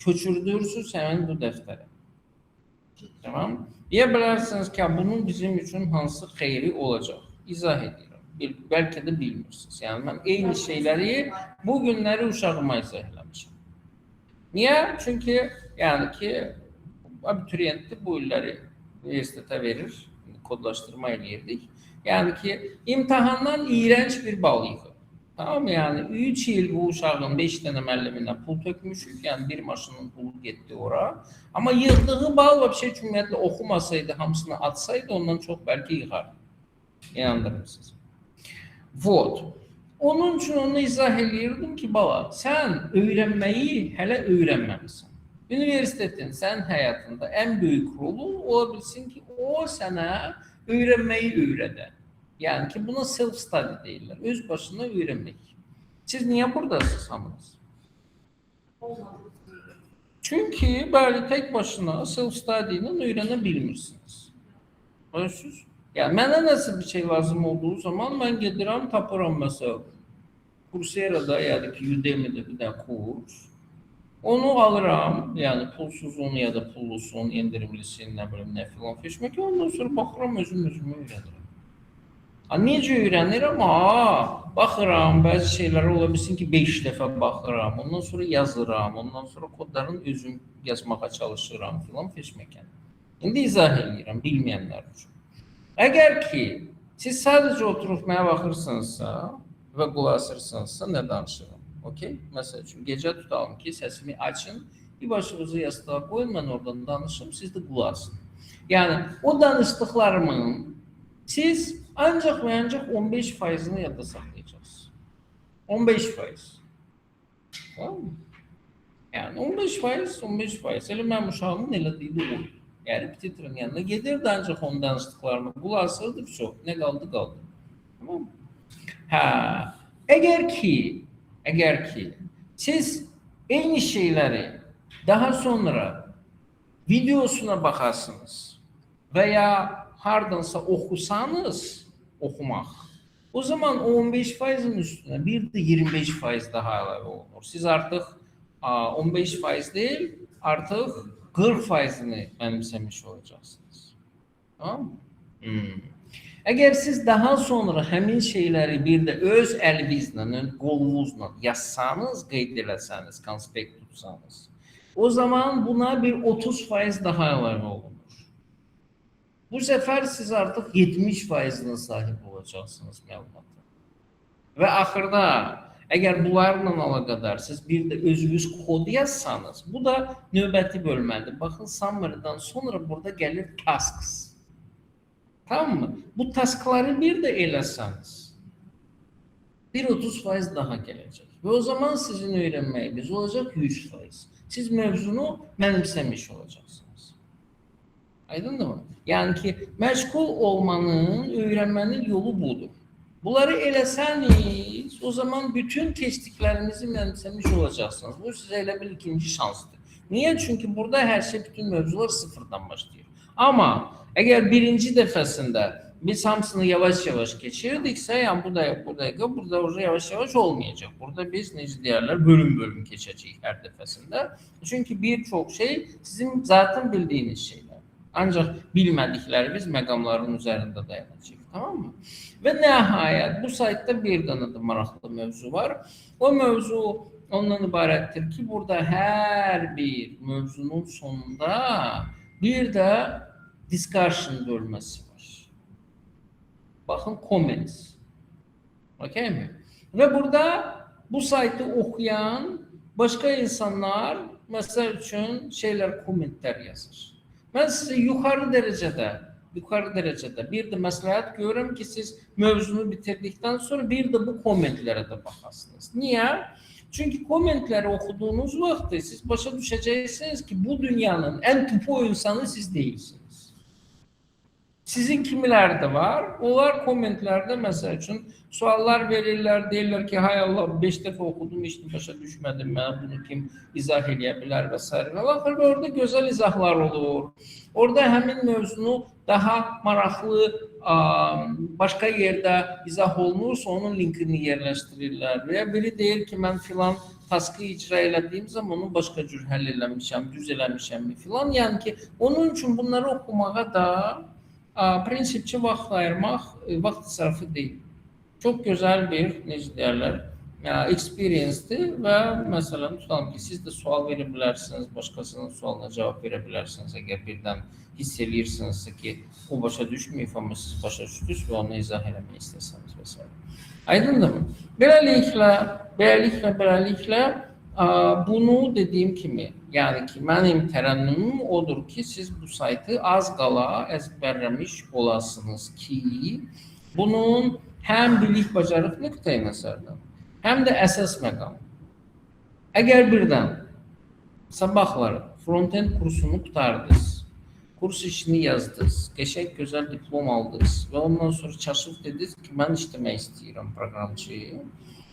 köçürdürsünüz həmin bu dəftərə. Tamam. Deyə bilərsiniz ki, bunun bizim üçün hansı xeyri olacaq? İzah edirəm. Bəlkə də bilmirsiniz. Yəni, mən eyni şeyləri bu günləri uşağıma izah eləmişəm. Niyə? Çünki, yəni ki, abituriyentdir bu illəri universitetə verir, kodlaşdırma eləyirdik. Yəni ki, imtahandan iğrənc bir bal yığır. Tamam, yəni 3 il bu uşağın 5 dənə müəlliminə pul tökmüşük, yəni bir maşının pulu getdi ora. Amma yığdığı bal və bir şey ümumiyyətlə oxumasaydı, hamısını atsaydı, ondan çox bəlkə yığardı. İnandırım sizi. Vot. Onun üçün onu izah eləyirdim ki, bala, sən öyrənməyi hələ öyrənməmisən. Universitetin sən həyatında ən böyük rolu ola bilsin ki, o sənə öyrənməyi öyrədə. Yəni ki, buna self-study deyirlər. Öz başına öyrənmək. Siz niyə buradasınız hamınız? Çünki bəli, tək başına self-study ilə öyrənə bilmirsiniz. Görürsünüz? Yəni, mənə nəsə bir şey lazım olduğu zaman mən gedirəm, tapıram məsəl. Coursera-da, yəni ki, Udemy-də bir dənə kurs. Onu alıram, yəni pulsuzunu ya da pullusunu, endirimlisini, nə bilim, nə filan feçmək. Ondan sonra baxıram, özümü öyrədirəm. Necə öyrənirəm? Baxıram, bəzi şeylərə ola bilsin ki, 5 dəfə baxıram, ondan sonra yazıram, ondan sonra kodların özüm yazmağa çalışıram filan feçməkən. İndi izah edirəm, bilməyənlər üçün. Əgər ki, siz sadəcə oturub mənə baxırsınızsa və qulaq asırsınızsa, nə danışıram? Okay? Məsəl üçün, gecə tutalım ki, səsimi açın, bir başınızı yastığa qoyun, mən oradan danışım, siz də qulaq asın. Yəni, o danışdıqlarımın siz ancaq və ancaq 15%'ni yadda saxlayacaqsınız. 15%. Tamam mı? Yəni 15%. Elə mənim uşağımın elədiyi də oydu. Yəni repetitorun yanına gedirdi, ancaq onun danışdıqlarını qulaq asırdı, nə qaldı. Tamam mı? Əgər ki, siz eyni şeyləri daha sonra videosuna baxasınız və ya hardansa oxusanız, oxumaq, o zaman 15%'in üstünə bir də 25% daha əlavə olunur. Siz artıq 15% deyil, artıq 40%'ni mənimsəmiş olacaqsınız. Tamam mı? Əgər siz daha sonra həmin şeyləri bir də öz əlinizlə, qolunuzla yazsanız, qeyd eləsəniz, konspekt tutsanız, o zaman buna bir 30% daha əlavə olunur. Bu səfər siz artıq 70%-ına sahib olacaqsınız məlumata. Və axırda, əgər bunlarla əlaqədar siz bir də özünüz kod yazsanız, bu da növbəti bölmədir. Baxın, summary-dan sonra burada gəlir tasks. Tamam mı? Bu taskları bir də eləsəniz, bir 30% daha gələcək. Və o zaman sizin öyrənməyiniz olacaq 100%. Siz mövzunu mənimsəmiş olacaqsınız. Aydındır mı? Yəni ki, məşğul olmanın, öyrənmənin yolu budur. Bunları eləsəniz, o zaman bütün keçdiklərinizi mənimsəmiş olacaqsınız. Bu sizə elə bir ikinci şansdır. Niyə? Çünki burada hər şey, bütün mövzular sıfırdan başlayır. Amma əgər birinci dəfəsində biz hamısını yavaş-yavaş keçirdiksə, yəni burada yavaş-yavaş olmayacaq. Burada biz, necə deyərlər, bölüm-bölüm keçəcəyik hər dəfəsində. Çünki bir çox şey sizin zaten bildiyiniz şeylər. Ancaq bilmədiklərimiz məqamların üzərində dayanacaq. Tamam mı? Və nəhayət, bu saytda bir dənə də maraqlı mövzu var. O mövzu ondan ibarətdir ki, burada hər bir mövzunun sonunda bir də discussion bölməsi var. Baxın, comments. Okay mi? Və burada bu saytı oxuyan başqa insanlar, məsəl üçün kommentlər yazır. Mən sizə yuxarı dərəcədə bir də məsləhət görürəm ki, siz mövzunu bitirdikdən sonra bir də bu kommentlərə də baxasınız. Niyə? Çünki kommentləri oxuduğunuz vaxt siz başa düşəcəksiniz ki, bu dünyanın ən tupu insanı siz deyilsiniz. Sizin kimiləri də var. Onlar kommentlərdə məsəl üçün suallar verirlər, deyirlər ki, hay Allah, 5 dəfə oxudum, heç başa düşmədim, mənə bunu kim izah edə bilər və s. Və axırda orada gözəl izahlar olur. Orada həmin mövzunu daha maraqlı başqa yerdə izah olunursa, onun linkini yerləşdirirlər. Və ya biri deyir ki, mən filan taskı icra elədiyim zaman onu başqa cür həll eləmişəm, düz eləmişəm filan. Yəni ki, onun üçün bunları oxumağa da prinsipçi vaxt ayırmaq vaxt israfı deyil. Çox gözəl bir, necə deyərlər, experience-dir və məsələn, tutalım ki, siz də sual verə bilərsiniz, başqasının sualına cavab verə bilərsiniz. Əgər birdən hiss eləyirsinizsə ki, o başa düşməyib, amma siz başa düşdünüz və onu izah eləmək istəsəniz və s. Aydındır mı? Beləliklə, bunu dediyim kimi, yəni ki, mənim tərənnümüm odur ki, siz bu saytı az qala əzbərləmiş olasınız ki, bunun həm bilik bacarıq nöqteyi nəzərdən, həm də əsas məqam. Əgər birdən sabahları front-end kursunu qutardınız, kurs işini yazdınız, qəşəng gözəl diplom aldınız və ondan sonra çaşıb dediniz ki, mən işləmək istəyirəm proqramçıyı.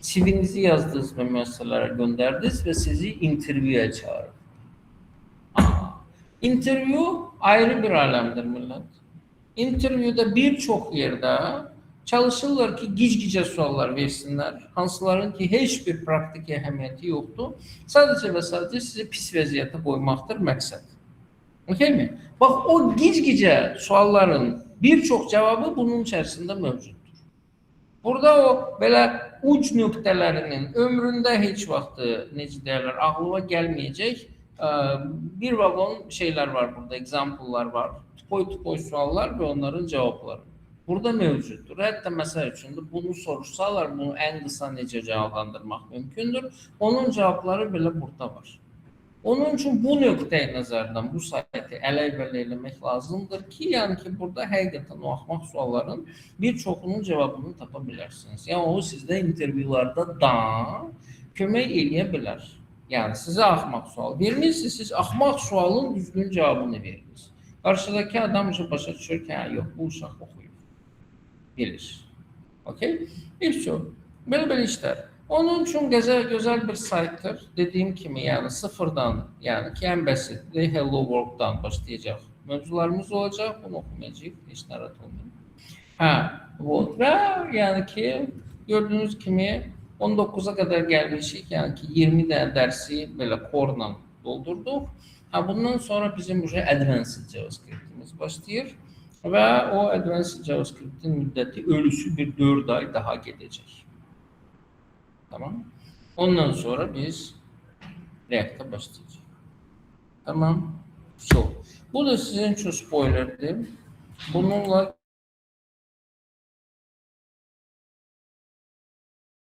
CV-nizi yazdınız və müəssisələrə göndərdiniz və sizi intervyuya çağırır. İntervyu ayrı bir aləmdir, millət. İntervyuda bir çox yerdə çalışırlar ki, gic-gicə suallar versinlər, hansıların ki, heç bir praktik əhəmiyyəti yoxdur. Sadəcə və sadəcə sizi pis vəziyyətə qoymaqdır məqsəd. Okay mi? Bax, o gic-gicə sualların bir çox cavabı bunun içərisində mövcuddur. Burada o belə uc nöqtələrinin ömründə heç vaxtı, necə deyərlər, ağlıma gəlməyəcək bir vaqon şeylər var burada, example'lar var. Tupoy suallar və onların cavabları. Burada mövcuddur. Hətta məsəl üçün bunu soruşsalar, bunu ən qısa necə cavablandırmaq mümkündür. Onun cavabları belə burada var. Onun üçün bu nöqteyi nəzərdən bu saytı ələ-vələ eləmək lazımdır ki, yəni ki, burada həqiqətən o axmaq sualların bir çoxunun cavabını tapa bilərsiniz. Yəni, o sizdə intervyularda da kömək eləyə bilər. Yəni, sizə axmaq sual vermişsiniz, siz axmaq sualın düzgün cavabını verirsiniz. Qarşıdakı adam başa düşür ki, yox, bu uşaq oxuyur. Bilir. Okay? Bir çox. Belə işlər. Onun üçün gözəl bir saytdır. Dediyim kimi, yəni sıfırdan, yəni ki, ən bəsitli Hello World-dan başlayacaq mövzularımız olacaq. Bunu oxumayacaq, heç narahat olmayın. Və yəni ki, gördüyünüz kimi 19-a qədər gəlmişik, yəni ki, 20 dənə dərsi belə core-la doldurduq. Bundan sonra bizim advanced JavaScript-imiz başlayır. Və o Advanced JavaScript-in müddəti ölüsü bir 4 ay daha gedəcək. Tamam. Ondan sonra biz React-a başlayacağıq. Tamam. So. Bu da sizin üçün spoilerdir. Bununla